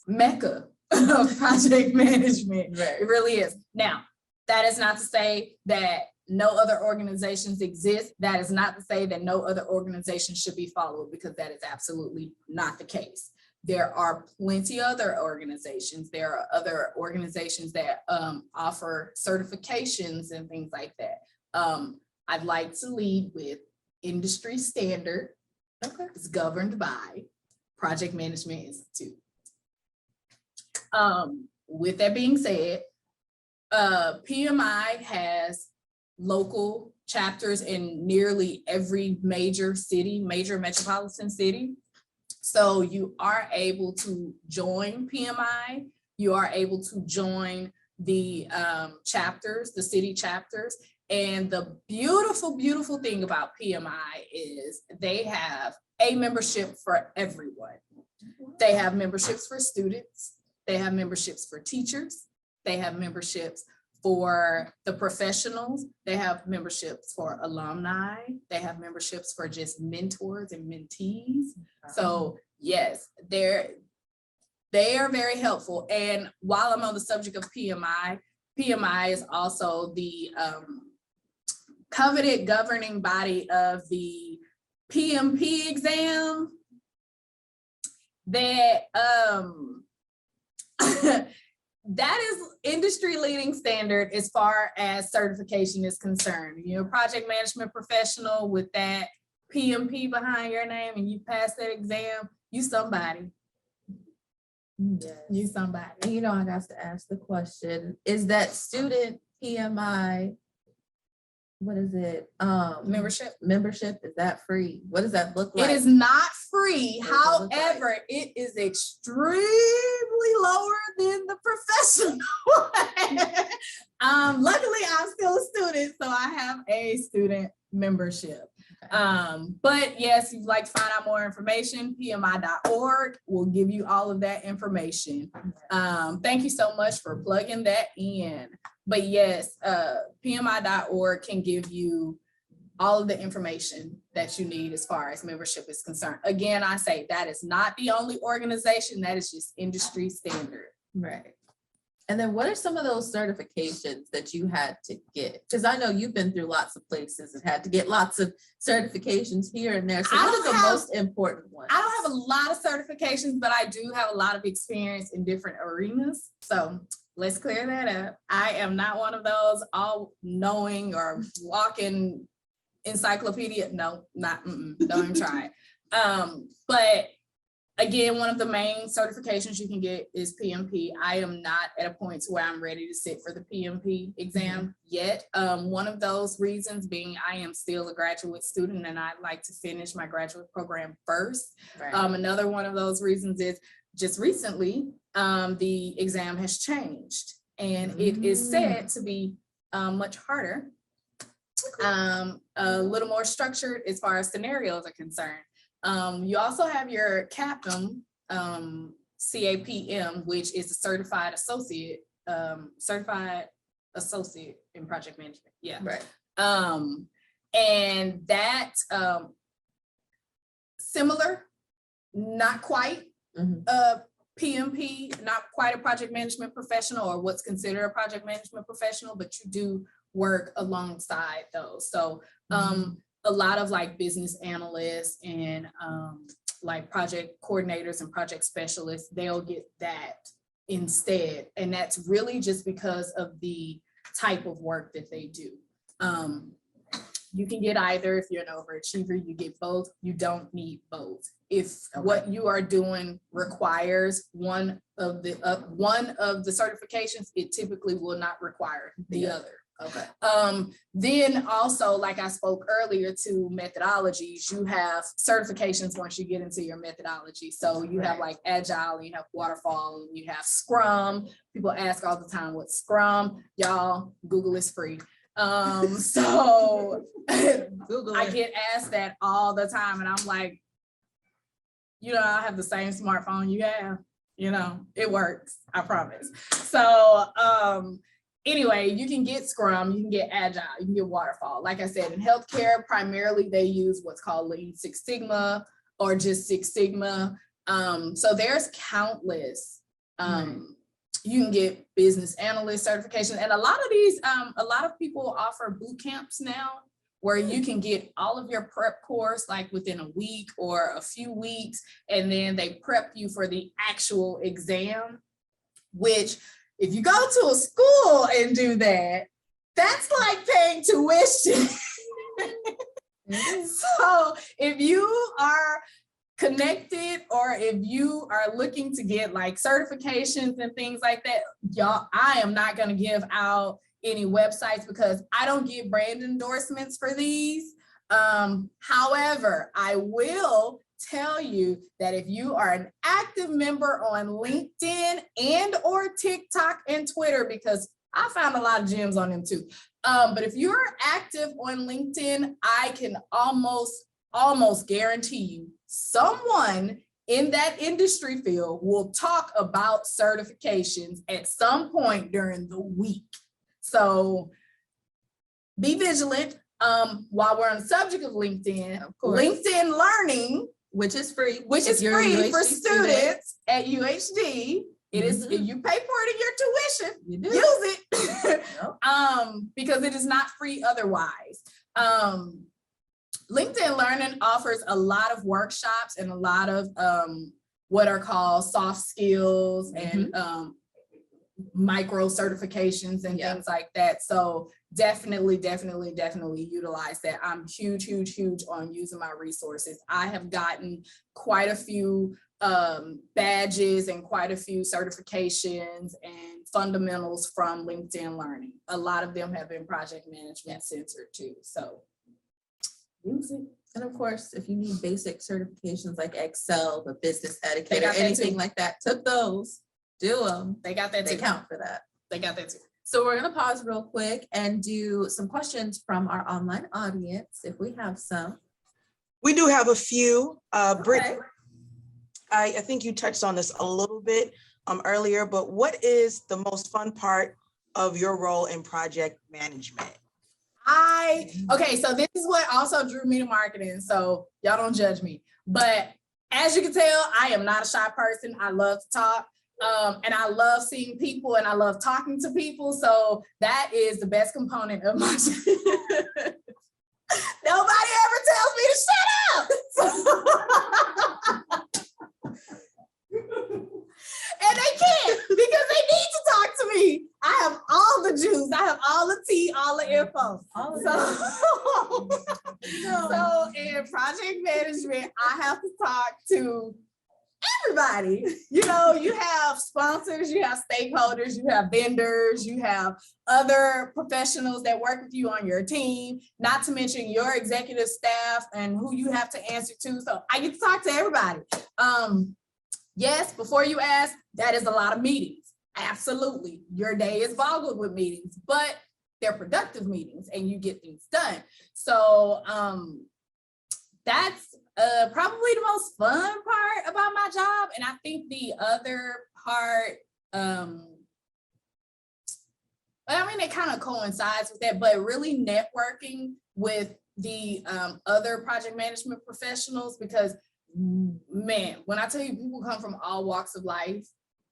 Mecca of project management. Right. It really is. Now, that is not to say that no other organizations exist. That is not to say that no other organizations should be followed, because that is absolutely not the case. There are plenty of other organizations. There are other organizations that offer certifications and things like that. I'd like to lead with industry standard. Okay. It's governed by Project Management Institute. With that being said, PMI has local chapters in nearly every major metropolitan city. So you are able to join PMI. You are able to join the chapters, the city chapters, And the beautiful, beautiful thing about PMI is they have a membership for everyone. They have memberships for students. They have memberships for teachers. They have memberships for the professionals. They have memberships for alumni. They have memberships for just mentors and mentees. So yes, they are very helpful. And while I'm on the subject of PMI, PMI is also the coveted governing body of the PMP exam that that is industry leading standard as far as certification is concerned. You're a project management professional with that PMP behind your name and you pass that exam, you somebody. Yes. You somebody. And you know, I got to ask the question, is that student PMI, what is it? Membership. Membership, is that free? What does that look like? It is not free. What does it look like? However, it is extremely lower than the professional one. Luckily, I'm still a student, so I have a student membership. Okay. But yes, if you'd like to find out more information, PMI.org will give you all of that information. Thank you so much for plugging that in. But yes, PMI.org can give you all of the information that you need as far as membership is concerned. Again, I say that is not the only organization, that is just industry standard. Right. And then what are some of those certifications that you had to get? Because I know you've been through lots of places and had to get lots of certifications here and there. So what is the most important one? I don't have a lot of certifications, but I do have a lot of experience in different arenas. So let's clear that up. I am not one of those all knowing or walking encyclopedia. No, not, don't even try it. But again, one of the main certifications you can get is PMP. I am not at a point where I'm ready to sit for the PMP exam yet. One of those reasons being I am still a graduate student and I'd like to finish my graduate program first. Right. Another one of those reasons is just recently, the exam has changed and it is said to be much harder, a little more structured as far as scenarios are concerned. You also have your CAPM, CAPM, which is a certified associate in project management. Yeah. Right. And that similar, not quite PMP, not quite a project management professional or what's considered a project management professional, but you do work alongside those. So a lot of like business analysts and like project coordinators and project specialists, they'll get that instead. And that's really just because of the type of work that they do. You can get either. If you're an overachiever, you get both. You don't need both. If what you are doing requires one of the certifications, it typically will not require the other. Okay. Then also, like I spoke earlier to methodologies, you have certifications once you get into your methodology. So you have like Agile, you have Waterfall, and you have Scrum. People ask all the time, what's Scrum? Y'all, Google is free. So Google I get asked that all the time and I'm like, you know, I have the same smartphone you have, you know, it works, I promise. So, anyway, you can get Scrum, you can get Agile, you can get Waterfall. Like I said, in healthcare, primarily they use what's called Lean Six Sigma or just Six Sigma. So there's countless. You can get business analyst certification. And a lot of these, a lot of people offer boot camps now where you can get all of your prep course like within a week or a few weeks, and then they prep you for the actual exam, which if you go to a school and do that, that's like paying tuition. So if you are connected or if you are looking to get like certifications and things like that, y'all, I am not going to give out any websites because I don't get brand endorsements for these. However, I will tell you that if you are an active member on LinkedIn and or TikTok and Twitter, because I found a lot of gems on them too. But if you're active on LinkedIn, I can almost guarantee you someone in that industry field will talk about certifications at some point during the week. So be vigilant. While we're on the subject of LinkedIn, Of course. LinkedIn Learning, Which is free. which is If you're a free UHD for student, students at UHD. It is, if you pay for it in your tuition, you do. use it. Yep. Because it is not free otherwise. LinkedIn Learning offers a lot of workshops and a lot of what are called soft skills and micro certifications and things like that. So definitely utilize that. I'm huge on using my resources. I have gotten quite a few badges and quite a few certifications and fundamentals from LinkedIn Learning. A lot of them have been project management centered too. So use it. And of course, if you need basic certifications like Excel, the business etiquette, or got that anything too. like that, took those, do them. They got that They too. count for that. They got that too. So we're gonna pause real quick and do some questions from our online audience, if we have some. We do have a few. Britt, Okay. I think you touched on this a little bit earlier, but what is the most fun part of your role in project management? Okay, so this is what also drew me to marketing. So y'all don't judge me. But as you can tell, I am not a shy person. I love to talk. And I love seeing people and I love talking to people. So that is the best component of my job. Nobody ever tells me to shut up. And they can't because they need to talk to me. I have all the juice. I have all the tea, all the info. So in project management, I have to talk to everybody. You know, you have sponsors, you have stakeholders, you have vendors, you have other professionals that work with you on your team, not to mention your executive staff and who you have to answer to. So I get to talk to everybody. Yes, before you ask, that is a lot of meetings. Absolutely. Your day is boggled with meetings, but they're productive meetings and you get things done. So that's probably the most fun part about my job. And I think the other part, I mean, it kind of coincides with that, but really networking with the other project management professionals, because man, when I tell you people come from all walks of life,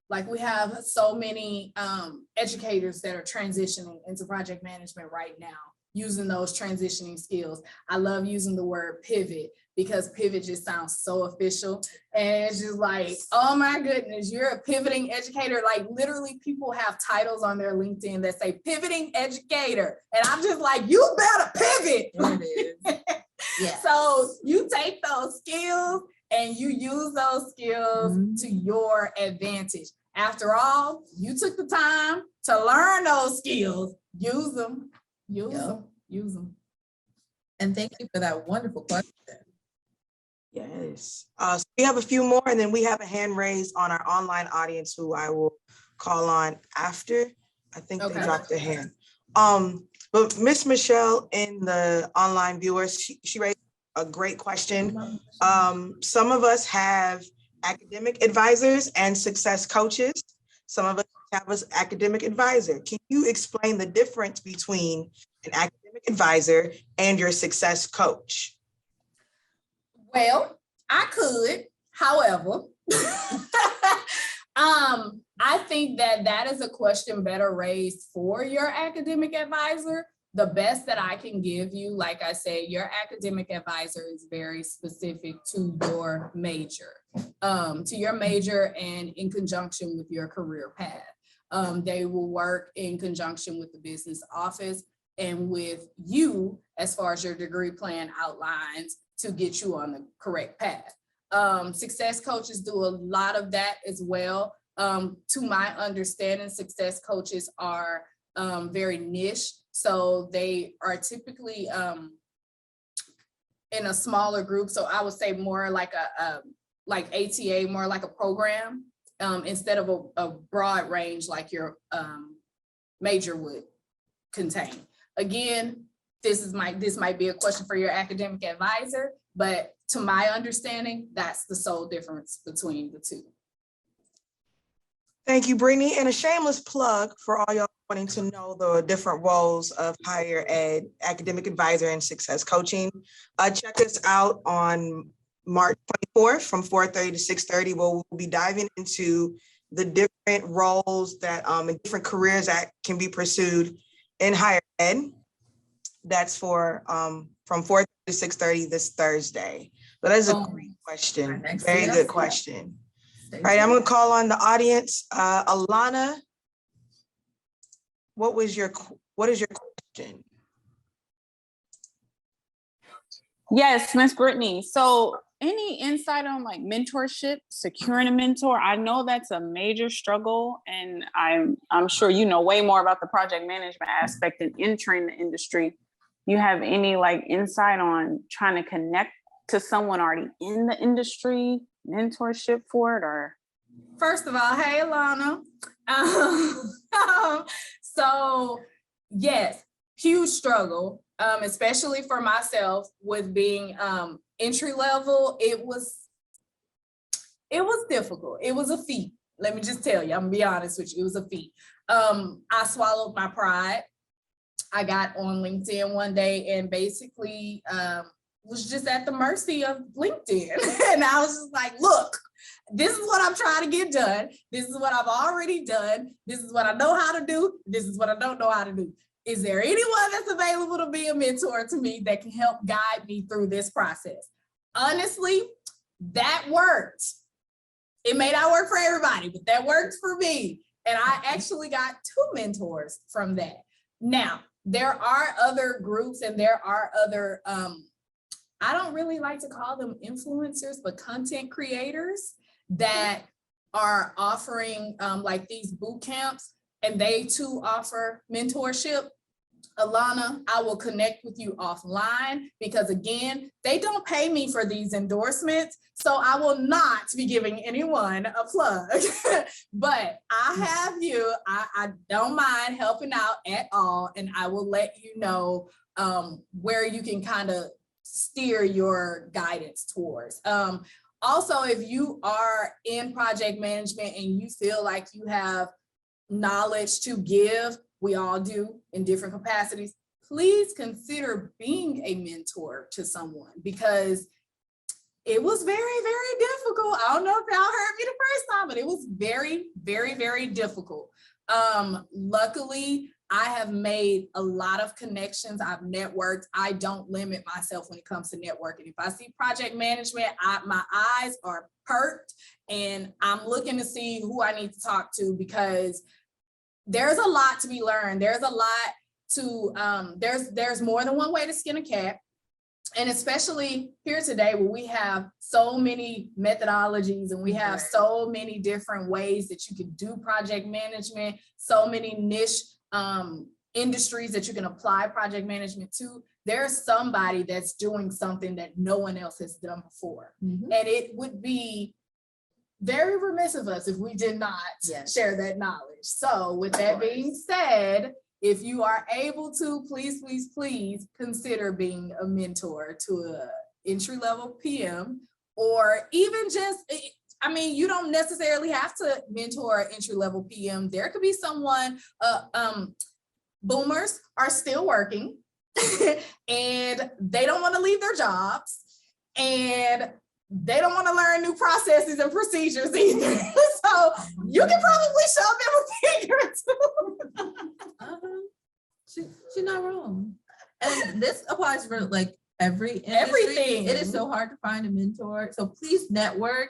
like we have so many educators that are transitioning into project management right now, using those transitioning skills. I love using the word pivot because pivot just sounds so official. And it's just like, oh my goodness, you're a pivoting educator. Like literally people have titles on their LinkedIn that say pivoting educator. And I'm just like, you better pivot. It is. Yeah. So you take those skills and you use those skills to your advantage. After all, you took the time to learn those skills. Use them, use them. And thank you for that wonderful question. Yes. So we have a few more, and then we have a hand raised on our online audience who I will call on after. I think they dropped their hand. But Miss Michelle in the online viewers, she raised a great question. Some of us have academic advisors and success coaches. Some of us have an academic advisor. Can you explain the difference between an academic advisor and your success coach? Well, I could, however, I think that is a question better raised for your academic advisor. The best that I can give you, like I said, your academic advisor is very specific to your major, and in conjunction with your career path. They will work in conjunction with the business office and with you as far as your degree plan outlines to get you on the correct path. Success coaches do a lot of that as well. To my understanding, success coaches are very niche. So they are typically in a smaller group. So I would say more like like ATA, more like a program, instead of a broad range like your major would contain. Again, this might be a question for your academic advisor, but to my understanding, that's the sole difference between the two. Thank you, Brittanie. And a shameless plug for all y'all wanting to know the different roles of higher ed, academic advisor, and success coaching. Check us out on March 24th from 4:30 to 6:30, where we'll be diving into the different roles that and different careers that can be pursued in higher ed. That's for from 4:30 to 6:30 this Thursday. But that's a great question. Very good question. All right, I'm going to call on the audience. Alana, what is your question? Yes, Miss Brittanie. So any insight on like mentorship, securing a mentor? I know that's a major struggle, and I'm sure you know way more about the project management aspect and entering the industry. You have any like insight on trying to connect to someone already in the industry, mentorship for it? Or first of all, hey Alana. So yes, huge struggle, especially for myself with being entry level. It was difficult. It was a feat. Let me just tell you, I'm gonna be honest with you, it was a feat. I swallowed my pride. I got on LinkedIn one day and basically was just at the mercy of LinkedIn. And I was just like, look, this is what I'm trying to get done. This is what I've already done. This is what I know how to do. This is what I don't know how to do. Is there anyone that's available to be a mentor to me that can help guide me through this process? Honestly, that worked. It may not work for everybody, but that worked for me. And I actually got 2 mentors from that. Now, there are other groups and there are other, I don't really like to call them influencers, but content creators that are offering like these boot camps, and they too offer mentorship. Alana, I will connect with you offline because again, they don't pay me for these endorsements, so I will not be giving anyone a plug. But I have you, I don't mind helping out at all, and I will let you know where you can kind of steer your guidance towards. Also, if you are in project management and you feel like you have knowledge to give, we all do in different capacities, please consider being a mentor to someone, because it was very, very difficult. I don't know if y'all heard me the first time, but it was very, very, very difficult. Luckily, I have made a lot of connections. I've networked. I don't limit myself when it comes to networking. If I see project management, my eyes are perked and I'm looking to see who I need to talk to, because there's a lot to be learned. There's a lot to, there's more than one way to skin a cat. And especially here today, where we have so many methodologies and we have so many different ways that you can do project management, so many niche industries that you can apply project management to. There's somebody that's doing something that no one else has done before. And it would be very remiss of us if we did not share that knowledge. So with that being said, if you are able to, please, please, please consider being a mentor to a entry-level PM, or even just, I mean, you don't necessarily have to mentor an entry-level PM. There could be someone, boomers are still working and they don't want to leave their jobs and they don't want to learn new processes and procedures either. So you can probably show them a figure too. She's not wrong. And this applies for like everything. It is so hard to find a mentor. So please network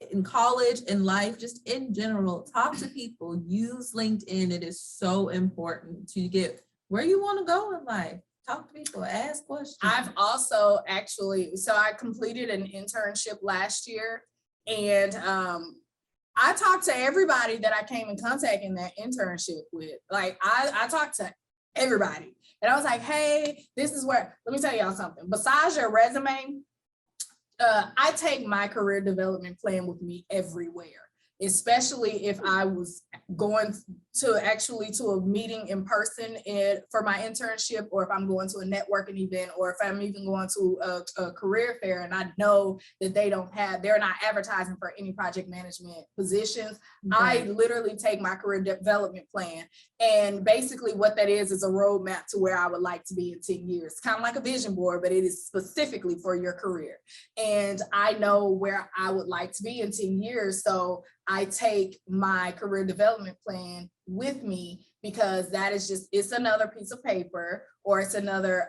in college, in life, just in general. Talk to people, use LinkedIn. It is so important to get where you want to go in life. Talk to people, ask questions. I've also actually, so I completed an internship last year, and I talked to everybody that I came in contact in that internship with. Like I talked to everybody, and I was like, hey, this is where, let me tell y'all something. Besides your resume, I take my career development plan with me everywhere, especially if I was going to a meeting in person for my internship, or if I'm going to a networking event, or if I'm even going to a career fair and I know that they're not advertising for any project management positions, I literally take my career development plan. And basically what that is a roadmap to where I would like to be in 10 years, kind of like a vision board, but it is specifically for your career. And I know where I would like to be in 10 years. So I take my career development plan with me, because that is it's another piece of paper, or it's another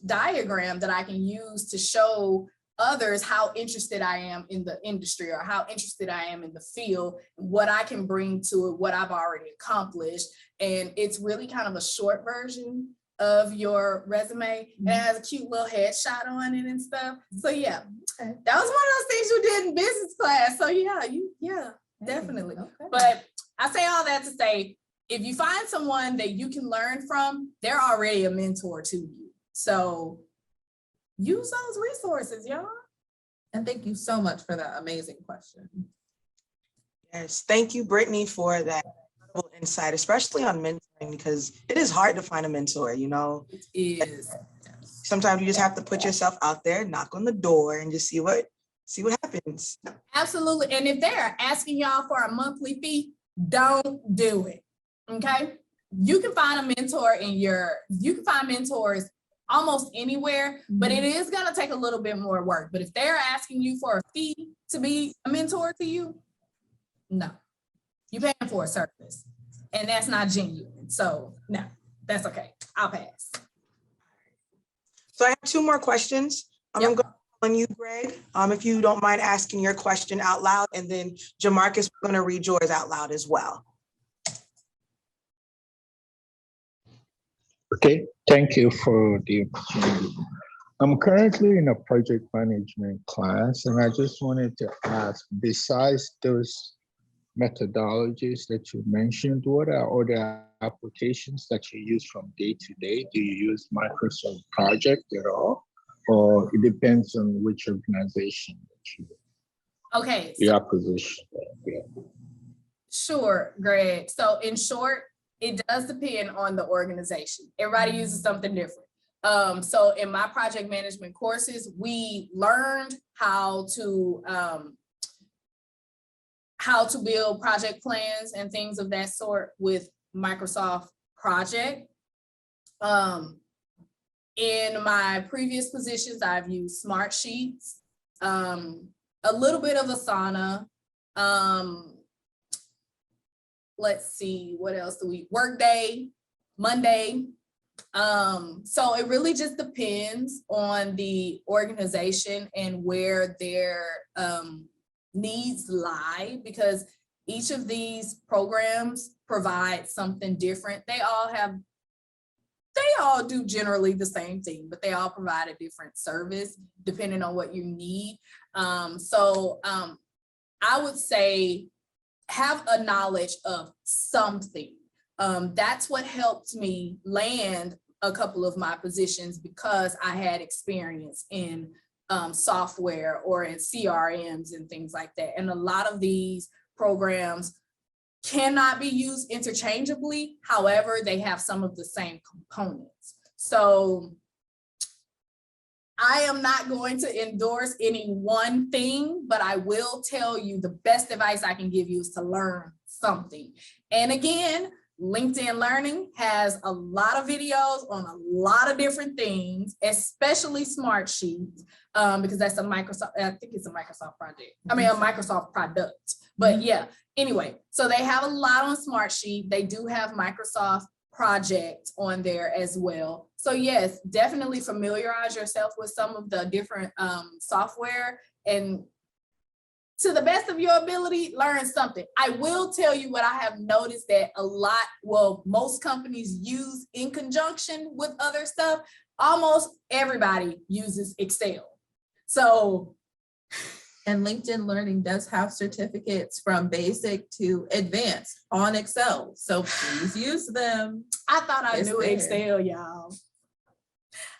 diagram that I can use to show others how interested I am in the industry, or how interested I am in the field, what I can bring to it, what I've already accomplished. And it's really kind of a short version of your resume. It has a cute little headshot on it and stuff. So yeah, that was one of those things you did in business class. So yeah, definitely. Okay. But I say all that to say, if you find someone that you can learn from, they're already a mentor to you. So use those resources, y'all. And thank you so much for that amazing question. Yes, thank you, Brittany, for that incredible insight, especially on mentoring, because it is hard to find a mentor, you know. It is. Sometimes you just have to put yourself out there, knock on the door, and just see what happens. Absolutely. And if they're asking y'all for a monthly fee, don't do it. Okay. You can find a mentor you can find mentors almost anywhere, but it is going to take a little bit more work. But if they're asking you for a fee to be a mentor to you, no, you're paying for a service, and that's not genuine. So no, that's okay. I'll pass. So I have two more questions. I'm going to go on you, Greg, if you don't mind asking your question out loud, and then Jamarcus, we're going to read yours out loud as well. Okay, thank you for the opportunity. I'm currently in a project management class, and I just wanted to ask, besides those methodologies that you mentioned, what are other applications that you use from day to day? Do you use Microsoft Project at all? Or it depends on which organization that your position. Yeah. Sure, Greg. So in short, it does depend on the organization. Everybody uses something different. So in my project management courses, we learned how to build project plans and things of that sort with Microsoft Project. In my previous positions, I've used Smart Sheets, a little bit of Asana. Let's see, what else do we, Workday, Monday. So it really just depends on the organization and where their needs lie, because each of these programs provide something different. They all do generally the same thing, but they all provide a different service depending on what you need. So I would say have a knowledge of something. That's what helped me land a couple of my positions, because I had experience in software or in CRMs and things like that. And a lot of these programs cannot be used interchangeably. However, they have some of the same components. So I am not going to endorse any one thing, but I will tell you the best advice I can give you is to learn something. And again, LinkedIn Learning has a lot of videos on a lot of different things, especially Smart Sheets, because that's a Microsoft, I think it's a Microsoft project. I mean, a Microsoft product, but yeah, anyway, so they have a lot on Smart Sheet. They do have Microsoft Project on there as well. So yes, definitely familiarize yourself with some of the different software, and to the best of your ability, learn something. I will tell you what I have noticed that most companies use in conjunction with other stuff. Almost everybody uses Excel. So, and LinkedIn Learning does have certificates from basic to advanced on Excel. So please use them. I thought I knew there. Excel, y'all.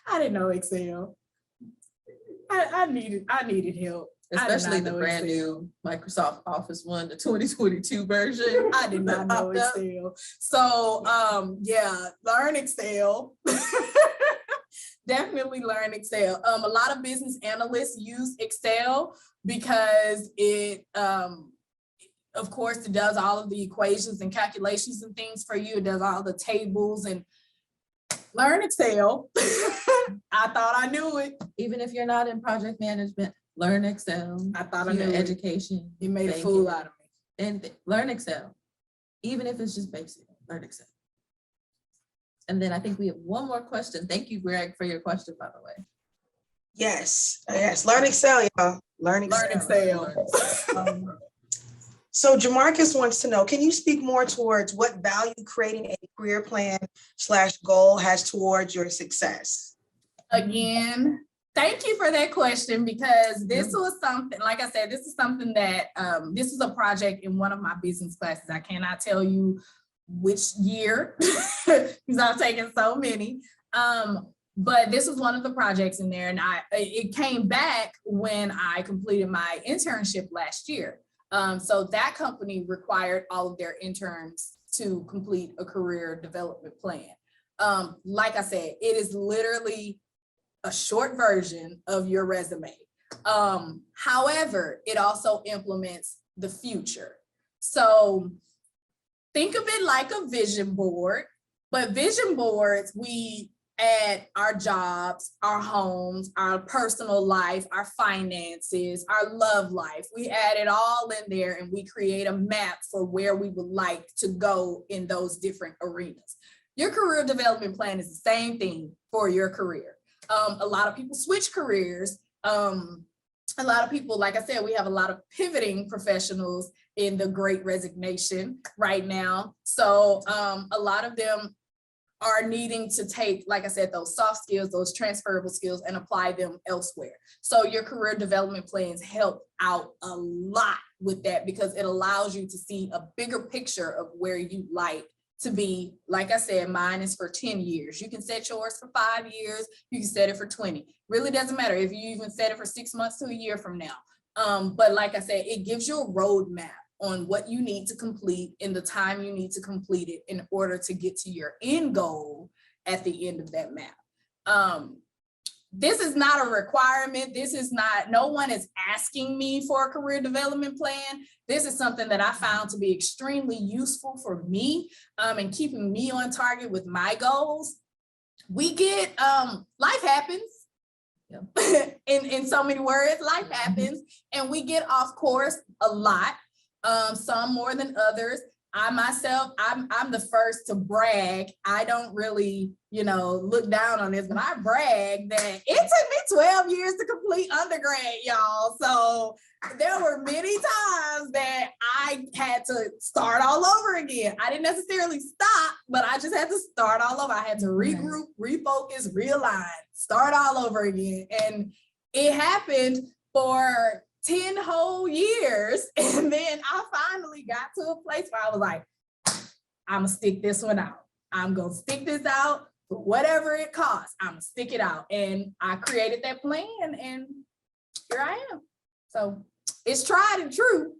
I didn't know Excel. I needed help. I did not Especially the know brand Excel. new Microsoft Office One, the 2022 version. I did not know Popped up. Excel. So yeah, learn Excel. Definitely learn Excel. A lot of business analysts use Excel because it of course it does all of the equations and calculations and things for you. It does all the tables, and learn Excel. I thought I knew it. Even if you're not in project management, learn Excel. I thought I Your knew it. education. It made a Thank fool you. out of me. And learn Excel. Even if it's just basic, learn Excel. And then I think we have one more question. Thank you, Greg, for your question, by the way. Yes, yes, learn Excel, y'all. Learn Learn Excel. Excel. So Jamarcus wants to know, can you speak more towards what value creating a career plan / goal has towards your success? Again, thank you for that question, because this was something, like I said, this is something that, this is a project in one of my business classes. I cannot tell you which year, because I've taken so many. But this was one of the projects in there, and it came back when I completed my internship last year. So that company required all of their interns to complete a career development plan. Like I said, it is literally a short version of your resume. However, it also implements the future. So think of it like a vision board, but vision boards, we add our jobs, our homes, our personal life, our finances, our love life. We add it all in there, and we create a map for where we would like to go in those different arenas. Your career development plan is the same thing for your career. A lot of people switch careers. A lot of people, like I said, we have a lot of pivoting professionals in the Great Resignation right now. So a lot of them are needing to take, like I said, those soft skills, those transferable skills, and apply them elsewhere. So your career development plans help out a lot with that, because it allows you to see a bigger picture of where you like to be. Like I said, mine is for 10 years. You can set yours for 5 years. You can set it for 20. Really doesn't matter if you even set it for 6 months to a year from now. But like I said, it gives you a roadmap on what you need to complete in the time you need to complete it in order to get to your end goal at the end of that map. This is not a requirement. This is not, no one is asking me for a career development plan. This is something that I found to be extremely useful for me and keeping me on target with my goals. We get, life happens. In so many words, life happens, and we get off course a lot. Some more than others. I myself, I'm the first to brag. I don't really, look down on this, but I brag that it took me 12 years to complete undergrad, y'all. So there were many times that I had to start all over again. I didn't necessarily stop, but I just had to start all over. I had to regroup, refocus, realign, start all over again. And it happened for 10 whole years. And then I finally got to a place where I was like, I'm gonna stick this one out. I'm gonna stick this out for whatever it costs. I'm gonna stick it out. And I created that plan, and here I am. So it's tried and true.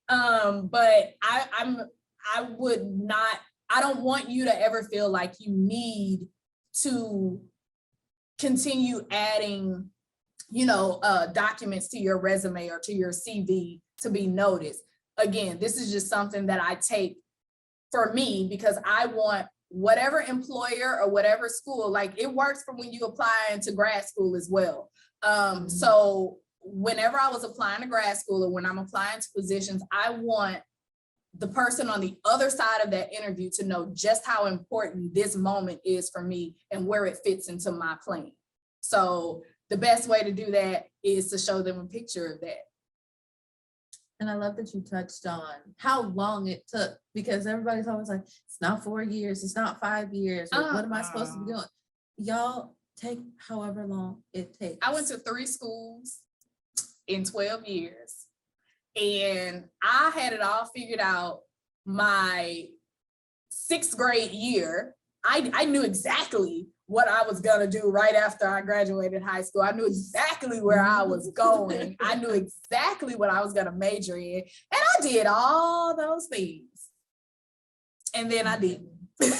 But I don't want you to ever feel like you need to continue adding documents to your resume or to your CV to be noticed. Again, this is just something that I take for me, because I want whatever employer or whatever school, like it works for when you apply into grad school as well. So whenever I was applying to grad school, or when I'm applying to positions, I want the person on the other side of that interview to know just how important this moment is for me and where it fits into my plan. So the best way to do that is to show them a picture of that. And I love that you touched on how long it took, because everybody's always like, it's not 4 years, it's not 5 years. What am I supposed to be doing? Y'all take however long it takes. I went to 3 schools in 12 years, and I had it all figured out my 6th grade year. I knew exactly what I was gonna do right after I graduated high school. I knew exactly where I was going. I knew exactly what I was gonna major in. And I did all those things. And then I didn't. You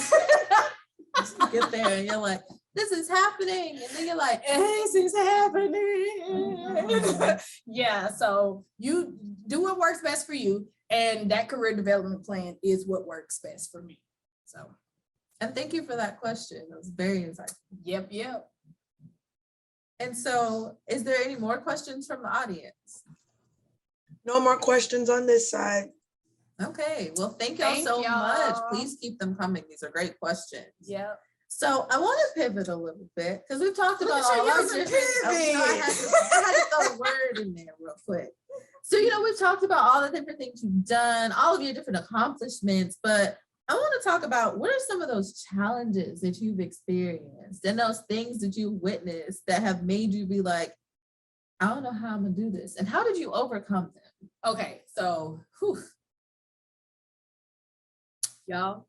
get there and you're like, this is happening. And then you're like, This is happening. Yeah, so you do what works best for you. And that career development plan is what works best for me. So, and thank you for that question. It was very insightful. yep. And so is there any more questions from the audience? No more questions on this side. Okay, well, thank y'all Thank so much. y'all. Please keep them coming. These are great questions. Yep. So I want to pivot a little bit because we've talked Look about at you all our using different. I had to throw a word in there real quick. So, we've talked about all the different things you've done, all of your different accomplishments, but I want to talk about what are some of those challenges that you've experienced and those things that you witnessed that have made you be like, I don't know how I'm gonna do this. And how did you overcome them? Okay, so y'all.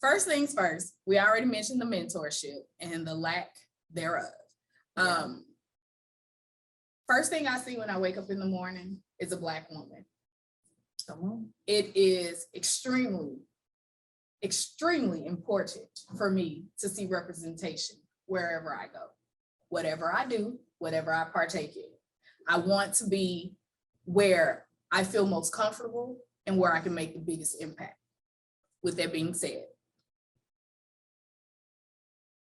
First things first, we already mentioned the mentorship and the lack thereof. First thing I see when I wake up in the morning is a Black woman. Come on. It is extremely, extremely important for me to see representation wherever I go, whatever I do, whatever I partake in. I want to be where I feel most comfortable and where I can make the biggest impact. With that being said,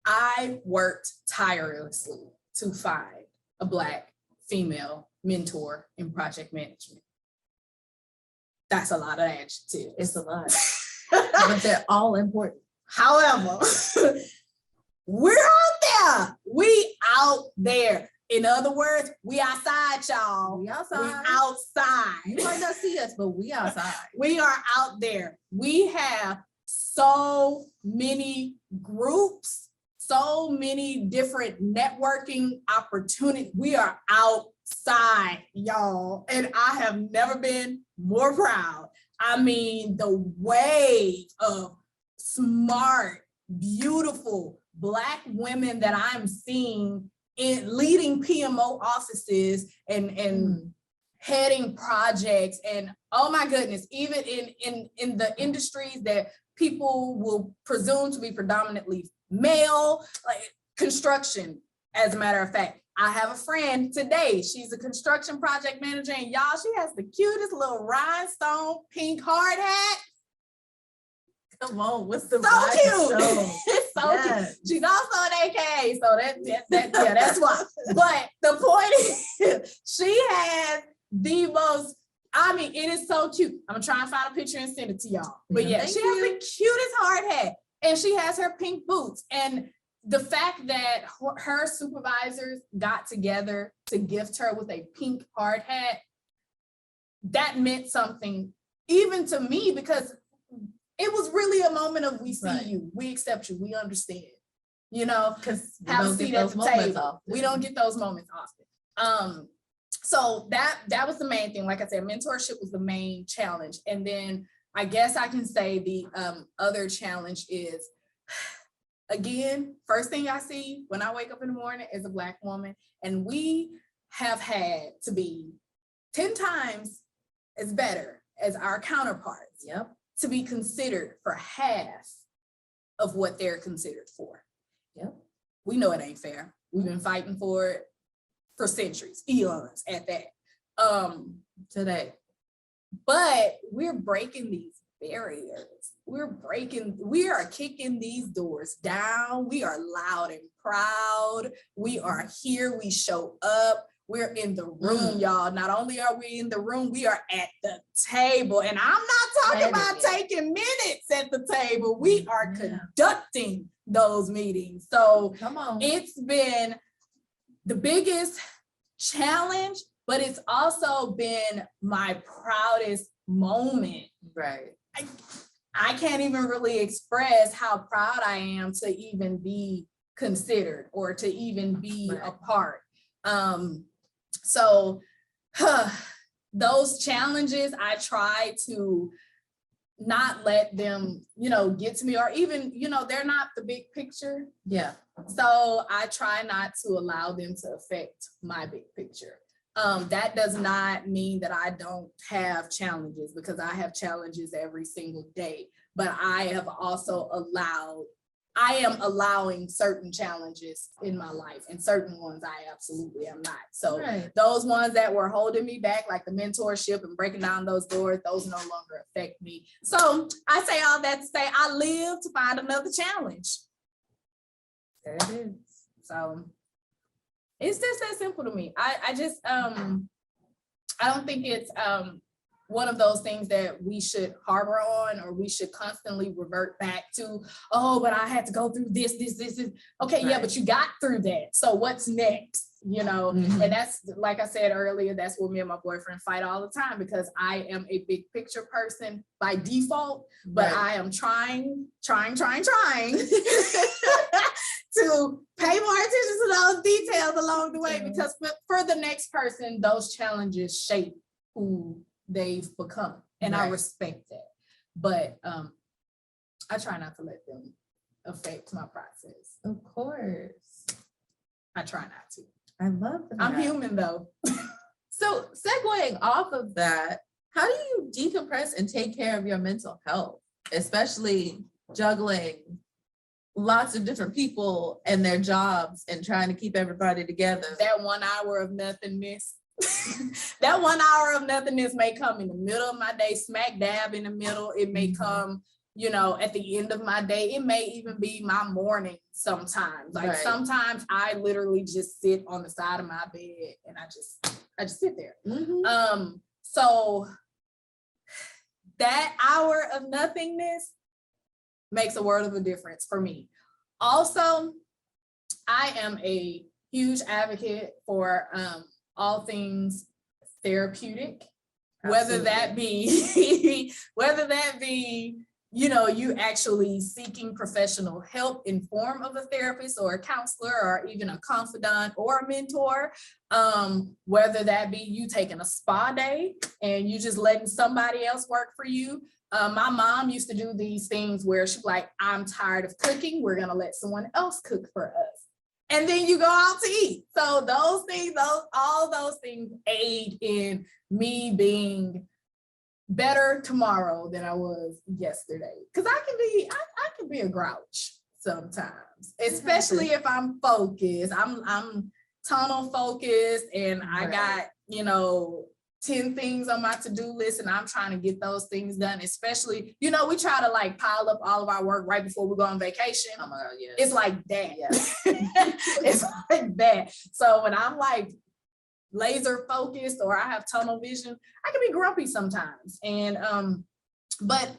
I worked tirelessly to find a Black female mentor in project management. That's a lot of adjectives. It's a lot, but they're all important. However, we're out there. We out there. In other words, we outside, y'all. We outside. We outside. You might not see us, but we outside. We are out there. We have so many groups, so many different networking opportunities. We are outside, y'all. And I have never been more proud. I mean, the wave of smart, beautiful Black women that I'm seeing in leading PMO offices and heading projects, and oh my goodness, even in the industries that people will presume to be predominantly male, like construction. As a matter of fact, I have a friend today, she's a construction project manager, and y'all, she has the cutest little rhinestone pink hard hat. Come on, what's the So cute. It's so Yes. cute. She's also an AKA, so that's why. But the point is, she has the most, I mean, it is so cute. I'm gonna try and find a picture and send it to y'all. But yeah, Thank she you. has the cutest hard hat, and she has her pink boots. And the fact that her supervisors got together to gift her with a pink hard hat, that meant something even to me, because it was really a moment of we see Right. you, we accept you, we understand, Because have a seat at the table. We don't get those moments often. So that was the main thing. Like I said, mentorship was the main challenge. And then I guess I can say the other challenge is, again, first thing I see when I wake up in the morning is a Black woman. And we have had to be 10 times as better as our counterparts. Yep. To be considered for half of what they're considered for. Yep. We know it ain't fair. We've been fighting for it for centuries, eons at that. Today. But we're breaking these barriers. We are kicking these doors down. We are loud and proud. We are here, we show up. We're in the room, y'all. Not only are we in the room, we are at the table. And I'm not talking about taking minutes at the table. We are conducting those meetings. So Come on. it's been the biggest challenge, but it's also been my proudest moment. Right. I can't even really express how proud I am to even be considered or to even be a part. So those challenges, I try to not let them, get to me, or even, they're not the big picture. Yeah. So I try not to allow them to affect my big picture. That does not mean that I don't have challenges, because I have challenges every single day, but I am allowing certain challenges in my life, and certain ones I absolutely am not. So Right. those ones that were holding me back, like the mentorship and breaking down those doors, those no longer affect me. So I say all that to say I live to find another challenge. There it is. So it's just that simple to me. I just, I don't think it's one of those things that we should harbor on, or we should constantly revert back to, oh, but I had to go through this. Okay, yeah, Right. but you got through that. So what's next? Mhm. And that's, like I said earlier, that's what me and my boyfriend fight all the time, because I am a big picture person by default, but Right. I am trying to pay more attention to those details along the way, Yeah. because for the next person, those challenges shape who they've become. And I Right. respect that. But I try not to let them affect my process. Of course. I try not to. I love that. I'm human though. So segueing off of that, how do you decompress and take care of your mental health, especially juggling lots of different people and their jobs and trying to keep everybody together? That 1 hour of nothingness. That 1 hour of nothingness may come in the middle of my day, smack dab in the middle. It may come, at the end of my day. It may even be my morning sometimes. Like Right. sometimes I literally just sit on the side of my bed and I just sit there. Mhm. So that hour of nothingness makes a world of a difference for me. Also, I am a huge advocate for all things therapeutic, whether that be you actually seeking professional help in form of a therapist or a counselor or even a confidant or a mentor, whether that be you taking a spa day and you just letting somebody else work for you. My mom used to do these things where she's like, I'm tired of cooking, we're gonna let someone else cook for us. And then you go out to eat. So all those things aid in me being better tomorrow than I was yesterday. Because I can be a grouch sometimes, especially if I'm focused. I'm tunnel focused and I got, 10 things on my to-do list and I'm trying to get those things done, especially, we try to like pile up all of our work right before we go on vacation. Oh my God, yes. It's like that. Yes. It's like that. So when I'm like laser focused or I have tunnel vision, I can be grumpy sometimes. And but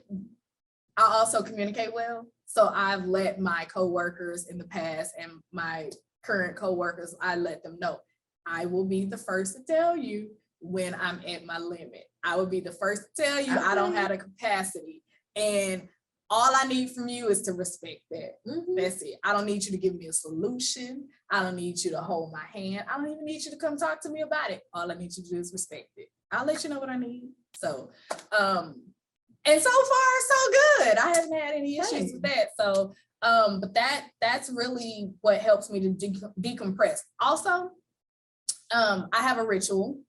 I also communicate well. So I've let my coworkers in the past and my current coworkers, I let them know I will be the first to tell you when I'm at my limit. I will be the first to tell you I don't have the capacity. And all I need from you is to respect that. Mhm. That's it. I don't need you to give me a solution. I don't need you to hold my hand. I don't even need you to come talk to me about it. All I need you to do is respect it. I'll let you know what I need. So, and so far, so good. I haven't had any issues with that. So, but that's really what helps me to decompress. Also, I have a ritual.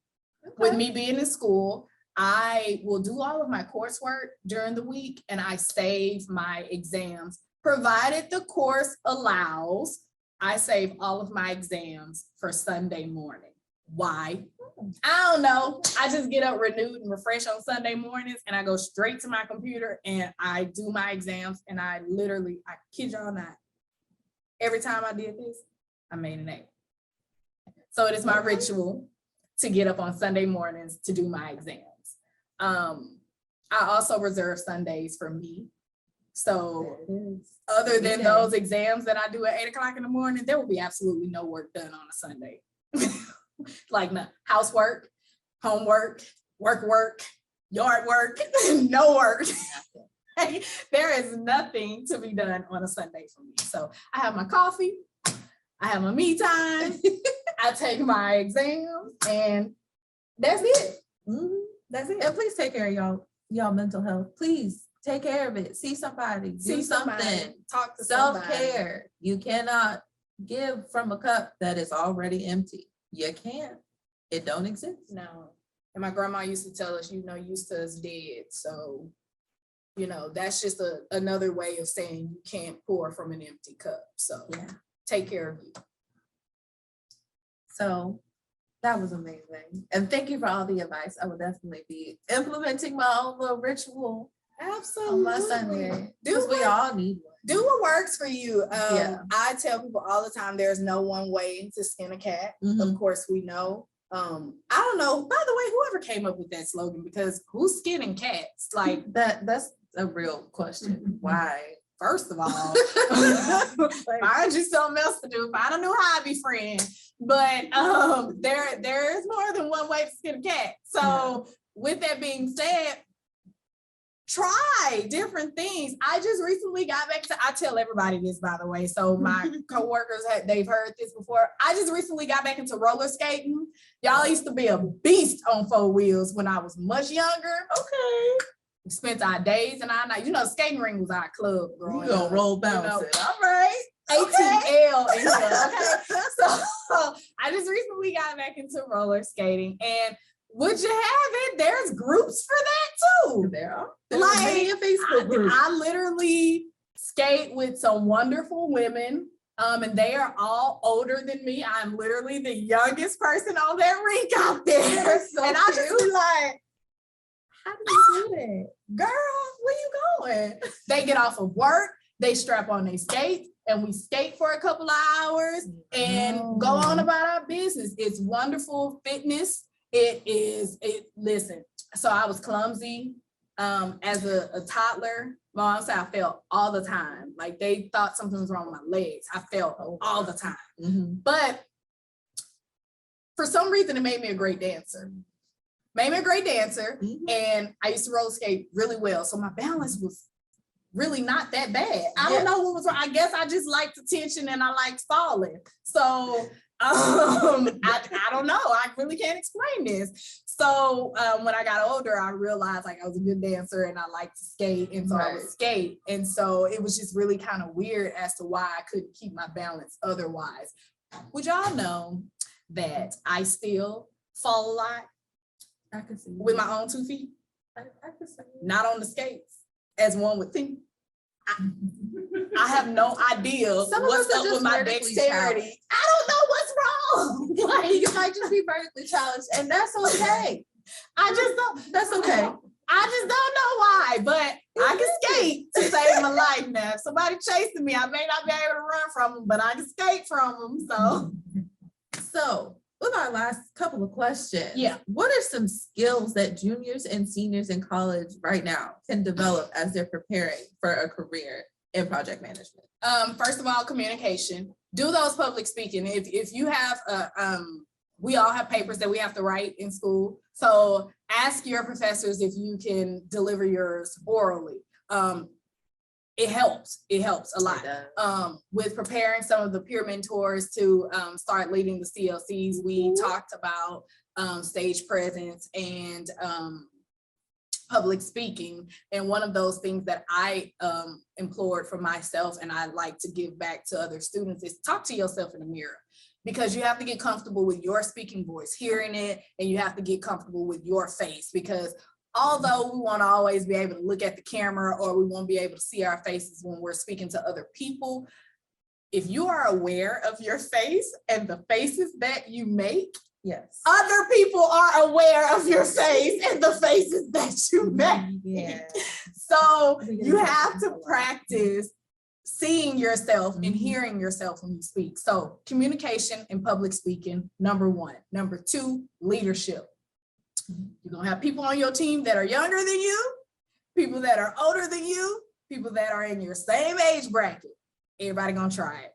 With me being in school, I will do all of my coursework during the week and I save my exams. Provided the course allows, I save all of my exams for Sunday morning. Why? I don't know. I just get up renewed and refreshed on Sunday mornings and I go straight to my computer and I do my exams and I kid y'all not, every time I did this, I made an A. So it is my ritual to get up on Sunday mornings to do my exams. I also reserve Sundays for me. So other than those exams that I do at 8 o'clock in the morning, there will be absolutely no work done on a Sunday. Like no housework, homework, work, yard work, no work. There is nothing to be done on a Sunday for me. So I have my coffee, I have my me time, I take my exams, and that's it. That's it. And please take care of y'all mental health. Please take care of it. See somebody, do See somebody, something. talk to somebody. Self-care. You cannot give from a cup that is already empty. You can't. It don't exist. No. And my grandma used to tell us, used to us dead. So, that's just another way of saying you can't pour from an empty cup. So Yeah. take care of you. So that was amazing. And thank you for all the advice. I will definitely be implementing my own little ritual on my Sunday. Because we all need one. Do what works for you. Yeah. I tell people all the time, there's no one way to skin a cat. Mhm. Of course, we know. I don't know, by the way, whoever came up with that slogan, because who's skinning cats? Like, That's a real question. Why? first of all, find you something else to do. Find a new hobby, friend. But there is more than one way to skin a cat. So with that being said, try different things. I just recently got back to, I tell everybody this, by the way, so my coworkers, they've heard this before. I just recently got back into roller skating. Y'all used to be a beast on 4 wheels when I was much younger. Okay. We spent our days and our nights. Skating ring was our club growing You gonna up. roll bounce it. All right. ATL in here, okay? So I just recently got back into roller skating, and would you have it? There's groups for that too. There are. Like, Many a Facebook group. I literally skate with some wonderful women, and they are all older than me. I'm literally the youngest person on that rink out there. So and I just be like, how do you do that? girl, where you going? They get off of work, they strap on their skates, and we skate for a couple of hours and go on about our business. It's wonderful fitness. Listen, so I was clumsy as a toddler. Mom said I fell all the time. Like, they thought something was wrong with my legs. I fell all the time. Mm-hmm. But for some reason, it made me a great dancer. Mm-hmm. And I used to roller skate really well. So my balance was really not that bad. I don't know what was wrong. I guess I just liked attention and I liked falling. So I don't know. I really can't explain this. So when I got older, I realized like I was a good dancer and I liked to skate. And so I would skate. And so it was just really kind of weird as to why I couldn't keep my balance otherwise. Would y'all know that I still fall a lot I can see with my own 2 feet? I can see. Not on the skates, as one would think. I have no idea Some of us what's are up just with my vertically dexterity. challenged. I don't know what's wrong. Like, You might just be vertically challenged, and that's okay. I just don't. That's okay. I just don't know why, but I can skate to save my life now. If somebody chasing me, I may not be able to run from them, but I can skate from them. So with our last couple of questions, Yeah. what are some skills that juniors and seniors in college right now can develop as they're preparing for a career in project management? First of all, communication. Do those public speaking. If you have we all have papers that we have to write in school. So ask your professors if you can deliver yours orally. It helps a lot. With preparing some of the peer mentors to start leading the CLCs, we talked about stage presence and public speaking. And one of those things that I implored for myself and I like to give back to other students is talk to yourself in the mirror, because you have to get comfortable with your speaking voice, hearing it, and you have to get comfortable with your face, because although we want to always be able to look at the camera or we won't be able to see our faces when we're speaking to other people, if you are aware of your face and the faces that you make, Yes. other people are aware of your face and the faces that you make. Yeah. So you have to practice seeing yourself and hearing yourself when you speak. So communication and public speaking, number 1. Number 2, leadership. You're gonna have people on your team that are younger than you, people that are older than you, people that are in your same age bracket. Everybody gonna try it.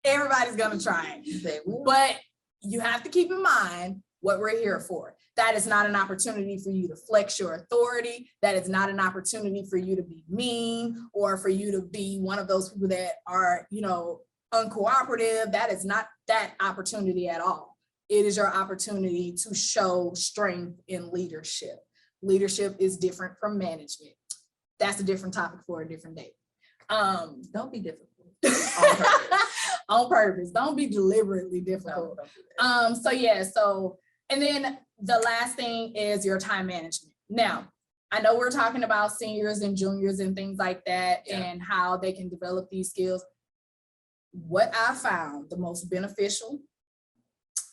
Everybody's gonna try it. But you have to keep in mind what we're here for. That is not an opportunity for you to flex your authority. That is not an opportunity for you to be mean or for you to be one of those people that are, uncooperative. That is not that opportunity at all. It is your opportunity to show strength in leadership. Leadership is different from management. that's a different topic for a different day. Don't be difficult. On purpose. Don't be deliberately difficult. So yeah, and then the last thing is your time management. Now, I know we're talking about seniors and juniors and things like that, and how they can develop these skills. What I found the most beneficial,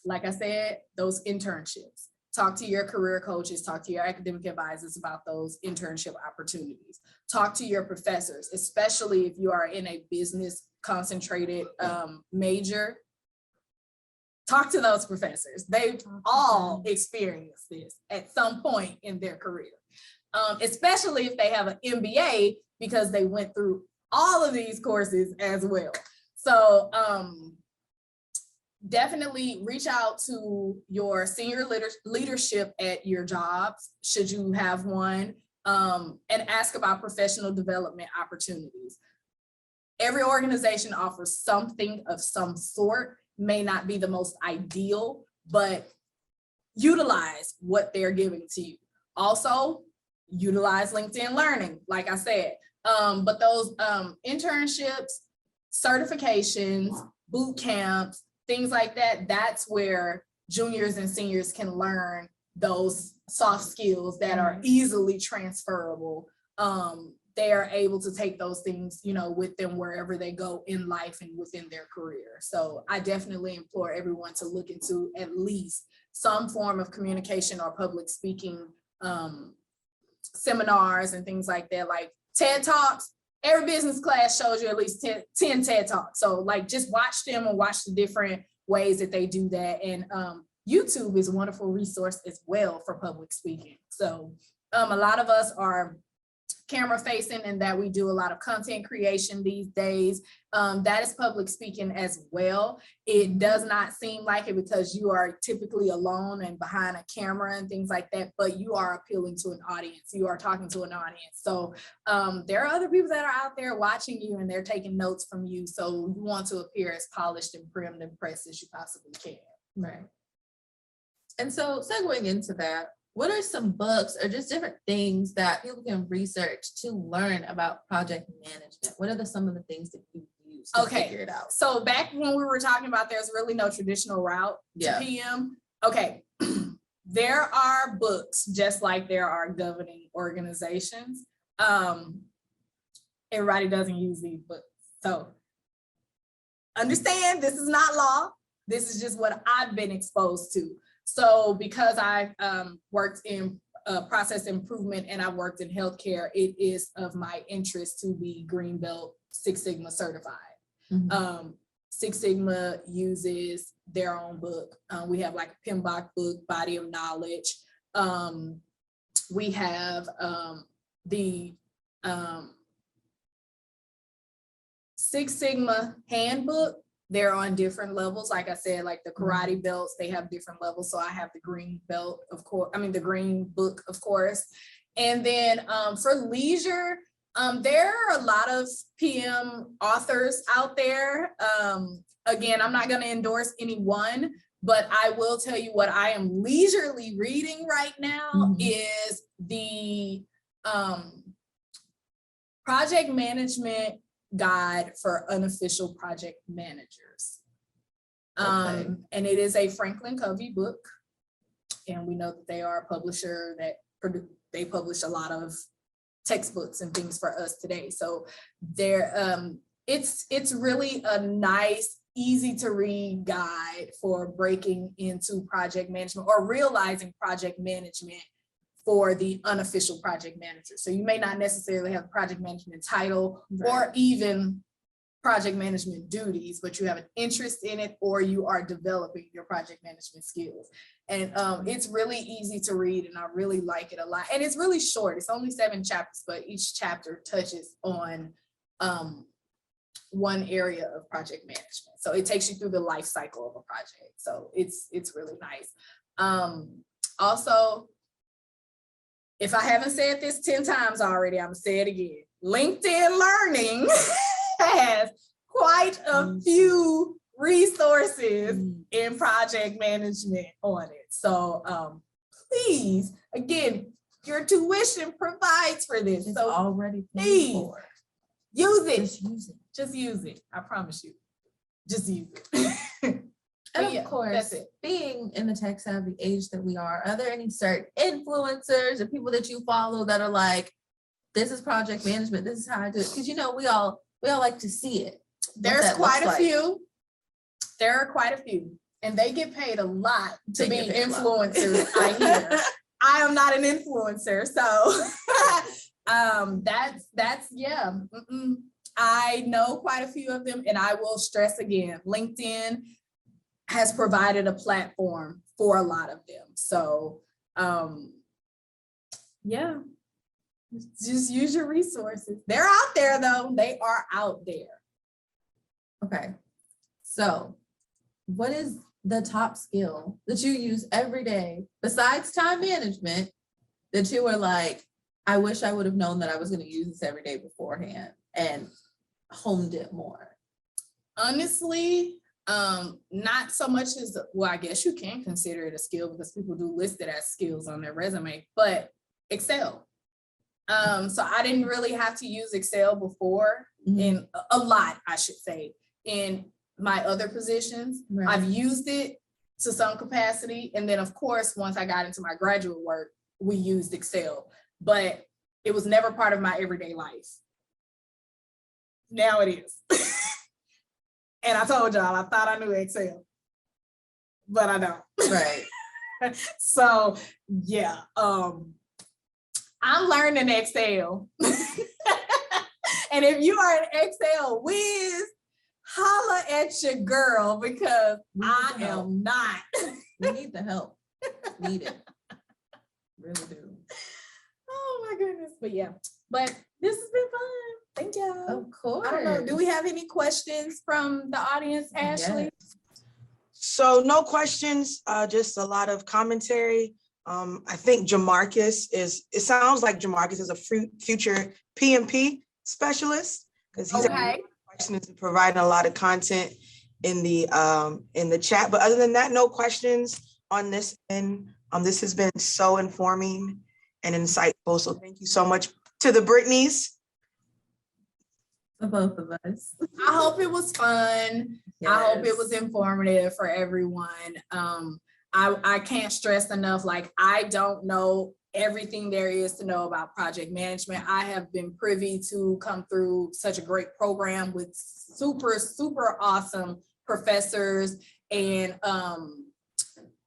like I said, those internships. Talk to your career coaches, talk to your academic advisors about those internship opportunities. Talk to your professors, especially if you are in a business concentrated major. Talk to those professors. They've all experienced this at some point in their career, especially if they have an MBA, because they went through all of these courses as well. So definitely reach out to your senior leadership at your jobs, should you have one, and ask about professional development opportunities. Every organization offers something of some sort, may not be the most ideal, but utilize what they're giving to you. Also, utilize LinkedIn Learning, like I said, but those internships, certifications, boot camps, things like that, that's where juniors and seniors can learn those soft skills that are easily transferable. They are able to take those things, with them wherever they go in life and within their career. So I definitely implore everyone to look into at least some form of communication or public speaking seminars and things like that, like TED Talks. Every business class shows you at least 10 TED Talks. So like just watch them and watch the different ways that they do that. And YouTube is a wonderful resource as well for public speaking. So a lot of us are camera facing, and that we do a lot of content creation these days. That is public speaking as well. It does not seem like it because you are typically alone and behind a camera and things like that, but you are appealing to an audience. You are talking to an audience. So there are other people that are out there watching you, and they're taking notes from you. So you want to appear as polished and prim and pressed as you possibly can. Right. And so segueing into that, what are some books or just different things that people can research to learn about project management? What are some of the things that you use to figure it out? So back when we were talking about there's really no traditional route to PM. Okay, there are books just like there are governing organizations. Everybody doesn't use these books. So understand, this is not law. This is just what I've been exposed to. So because I've worked in process improvement and I've worked in healthcare, it is of my interest to be Green Belt Six Sigma certified. Mm-hmm. Six Sigma uses their own book. We have like a PMBOK book, Body of Knowledge. We have the Six Sigma handbook. They're on different levels. Like I said, like the karate belts, they have different levels. So I have the green belt, of course, the green book, of course. And then for leisure, there are a lot of PM authors out there. Again, I'm not going to endorse any one, but I will tell you what I am leisurely reading right now is the project management guide for unofficial project managers. And it is a Franklin Covey book. And we know that they are a publisher that they publish a lot of textbooks and things for us today. So they're it's really a nice, easy to read guide for breaking into project management or realizing project management for the unofficial project manager. So you may not necessarily have a project management title or even project management duties, but you have an interest in it or you are developing your project management skills. And it's really easy to read and I really like it a lot. And it's really short. It's only 7 chapters, but each chapter touches on one area of project management. So it takes you through the life cycle of a project. So it's really nice. Also, if I haven't said this 10 times already, I'm gonna say it again. LinkedIn Learning has quite a few resources in project management on it. So please, again, Your tuition provides for this. It's So already paid please, for. use it. Just use it. Just use it. I promise you. Just use it. And But yeah, of course, that's it. being in the tech savvy age that we are there any certain influencers or people that you follow that are like, this is project management, this is how I do it? Because we all like to see it. what There's that quite looks a like. few. There are quite a few. And they get paid a lot to They be get paid a lot. influencers, I hear. I am not an influencer, so that's yeah. I know quite a few of them, and I will stress again, LinkedIn has provided a platform for a lot of them. So yeah, just use your resources. They're out there though. They are out there. Okay. So what is the top skill that you use every day besides time management that you were like, I wish I would have known that I was going to use this every day beforehand and honed it more? Honestly, not so much as, well, I guess you can consider it a skill because people do list it as skills on their resume, but Excel. So I didn't really have to use Excel before, in a lot, I should say, in my other positions. Right. I've used it to some capacity. And then of course, once I got into my graduate work, we used Excel, but it was never part of my everyday life. Now it is. And I told y'all, I thought I knew Excel, but I don't. Right. So yeah, I'm learning Excel. And if you are an Excel whiz, holla at your girl because I am not. We need the help. Need it. Really do. Oh my goodness. But yeah, but this has been fun. Thank y'all. Of course. I don't know. Do we have any questions from the audience, Ashley? So no questions, just a lot of commentary. I think Jamarcus it sounds like Jamarcus is a future PMP specialist because he's Okay. questions and providing a lot of content in the chat. But other than that, no questions on this end. This has been so informing and insightful. So thank you so much to the Brittanies. For both of us. I hope it was fun. I hope it was informative for everyone. I can't stress enough, like, I don't know everything there is to know about project management. I have been privy to come through such a great program with super, super awesome professors and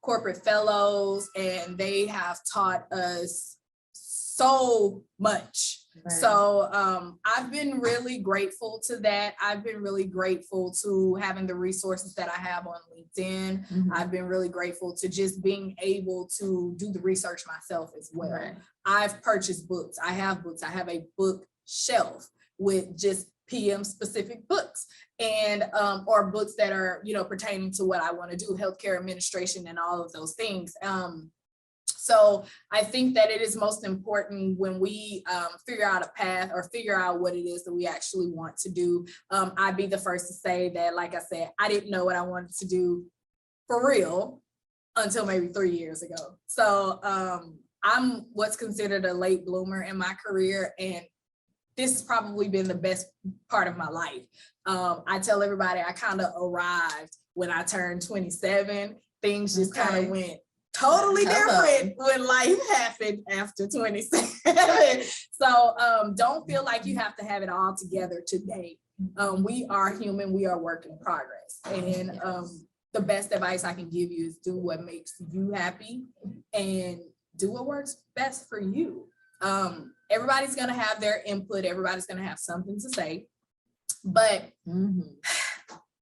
corporate fellows, and they have taught us so much. Right. So I've been really grateful to that. I've been really grateful to having the resources that I have on LinkedIn. Mhm. I've been really grateful to just being able to do the research myself as well. Right. I've purchased books. I have books. I have a book shelf with just PM specific books and or books that are, pertaining to what I want to do, healthcare administration and all of those things. So I think that it is most important when we figure out a path or figure out what it is that we actually want to do. I'd be the first to say that, like I said, I didn't know what I wanted to do for real until maybe 3 years ago. So I'm what's considered a late bloomer in my career, and this has probably been the best part of my life. I tell everybody I kind of arrived when I turned 27. Things just kind of went totally different when life happened after 27. So don't feel like you have to have it all together today. We are human, we are work in progress. And the best advice I can give you is do what makes you happy and do what works best for you. Everybody's gonna have their input, everybody's gonna have something to say, but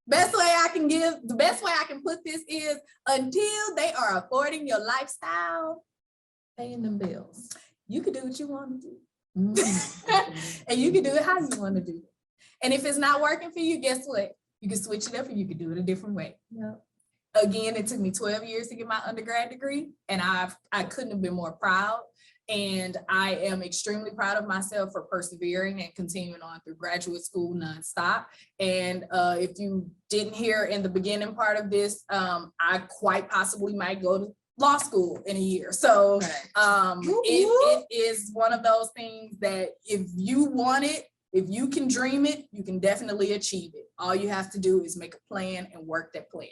the best way I can put this is until they are affording your lifestyle, Paying them bills. you can do what you want to do. And you can do it how you want to do it. And if it's not working for you, guess what? You can switch it up and you can do it a different way. Yep. Again, it took me 12 years to get my undergrad degree, and I couldn't have been more proud. And I am extremely proud of myself for persevering and continuing on through graduate school nonstop. And if you didn't hear in the beginning part of this, I quite possibly might go law school in a year. So Right. it is one of those things that if you want it, if you can dream it, you can definitely achieve it. All you have to do is make a plan and work that plan.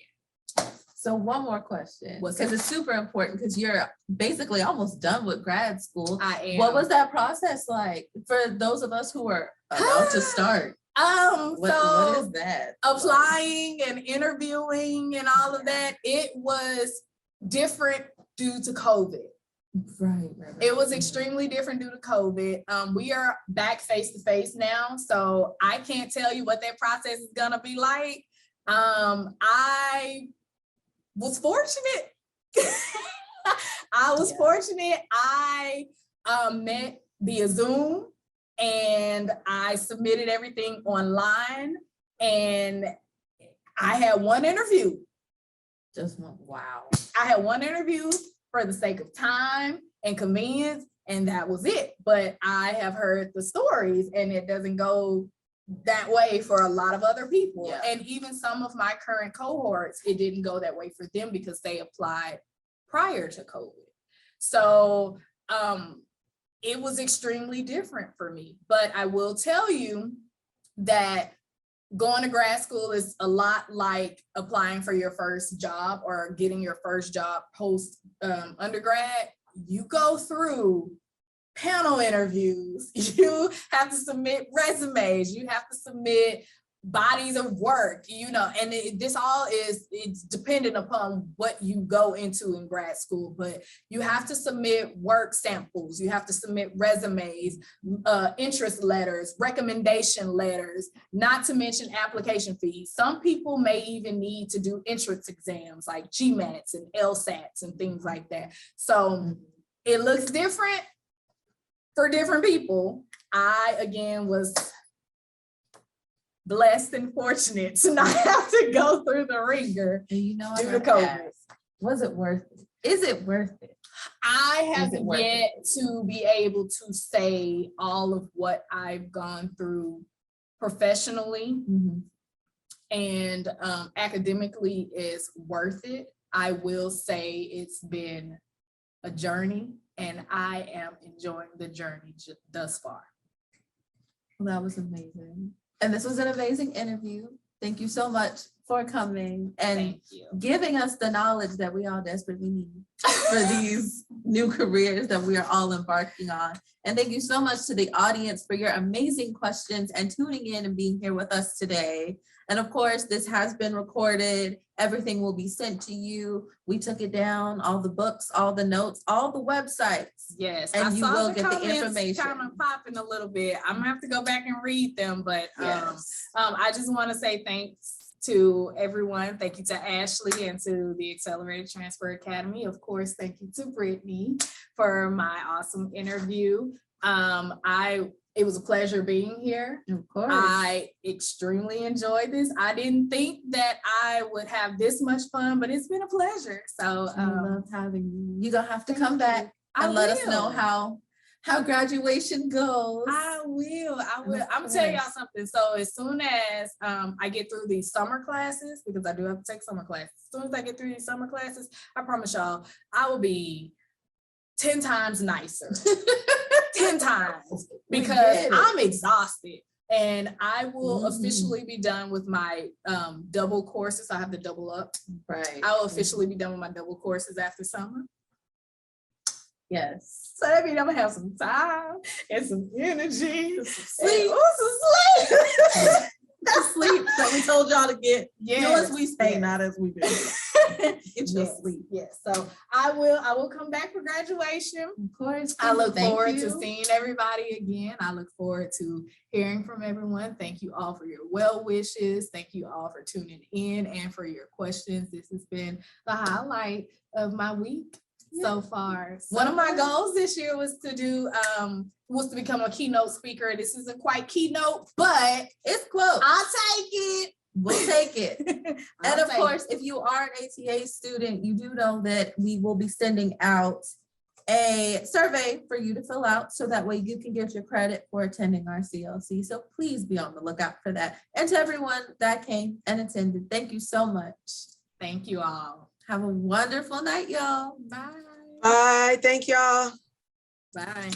So one more question, What's because that? it's super important because you're basically almost done with grad school. I am. What was that process like for those of us who are about to start? What So is that? applying and interviewing and all of that, it was different due to COVID. Right. It was extremely different due to COVID. We are back face to face now, so I can't tell you what that process is gonna be like. I was fortunate. I was fortunate. I met via Zoom and I submitted everything online, and I had one interview. Just one. Wow. I had one interview for the sake of time and convenience, and that was it. But I have heard the stories, and it doesn't go that way for a lot of other people. Yeah. And even some of my current cohorts, it didn't go that way for them because they applied prior to COVID. So it was extremely different for me. But I will tell you that going to grad school is a lot like applying for your first job or getting your first job post undergrad. You go through panel interviews, you have to submit resumes, you have to submit bodies of work, and this all it's dependent upon what you go into in grad school, but you have to submit work samples, you have to submit resumes, interest letters, recommendation letters, not to mention application fees. Some people may even need to do entrance exams like GMATs and LSATs and things like that. So it looks different for different people. I, again, was blessed and fortunate to not have to go through the ringer And I due to have to COVID. ask, was it worth it? Is it worth it? I Is have it worth yet to be able to say all of what I've gone through professionally and academically is worth it. I will say it's been a journey, and I am enjoying the journey thus far. Well, that was amazing. And this was an amazing interview. Thank you so much for coming and Thank you. giving us the knowledge that we all desperately need for these new careers that we are all embarking on. And thank you so much to the audience for your amazing questions and tuning in and being here with us today. And of course, this has been recorded. Everything will be sent to you. We took it down, all the books, all the notes, all the websites. Yes, And I you saw will the get the comments information. kind of popping a little bit. I'm gonna have to go back and read them, but Yes. I just want to say thanks to everyone. Thank you to Ashley and to the Accelerated Transfer Academy. Of course, thank you to Brittany for my awesome interview. It was a pleasure being here. Of course. I extremely enjoyed this. I didn't think that I would have this much fun, but it's been a pleasure. So I love having you. You're gonna have to thank come back I and let us know will. how graduation goes. I will. Of I'm gonna tell y'all course. something. So as soon as I get through these summer classes, because I do have to take summer classes. As soon as I get through these summer classes, I promise y'all, I will be 10 times nicer. 10 times, because get it. I'm exhausted. And I will officially be done with my double courses. I have to double up. Right. I will officially be done with my double courses after summer. Yes. So that means I'm gonna have some time and some energy. Sleep. Some sleep. The sleep that we told y'all to get. Yes. Do as we say, Yes. not as we do. Get your Yes. sleep. Yes. So I will come back for graduation. Of course. I look Thank forward to you. seeing everybody again. I look forward to hearing from everyone. Thank you all for your well wishes. Thank you all for tuning in and for your questions. This has been the highlight of my week so far. One of my goals this year was to become a keynote speaker. This isn't quite keynote, but It's close. I'll take it. We'll take it. I'll And of take course, if you are an ATA student, you do know that we will be sending out a survey for you to fill out so that way you can get your credit for attending our CLC. So please be on the lookout for that. And to everyone that came and attended, thank you so much. Thank you all. Have a wonderful night, y'all. Bye. Bye, thank y'all. Bye.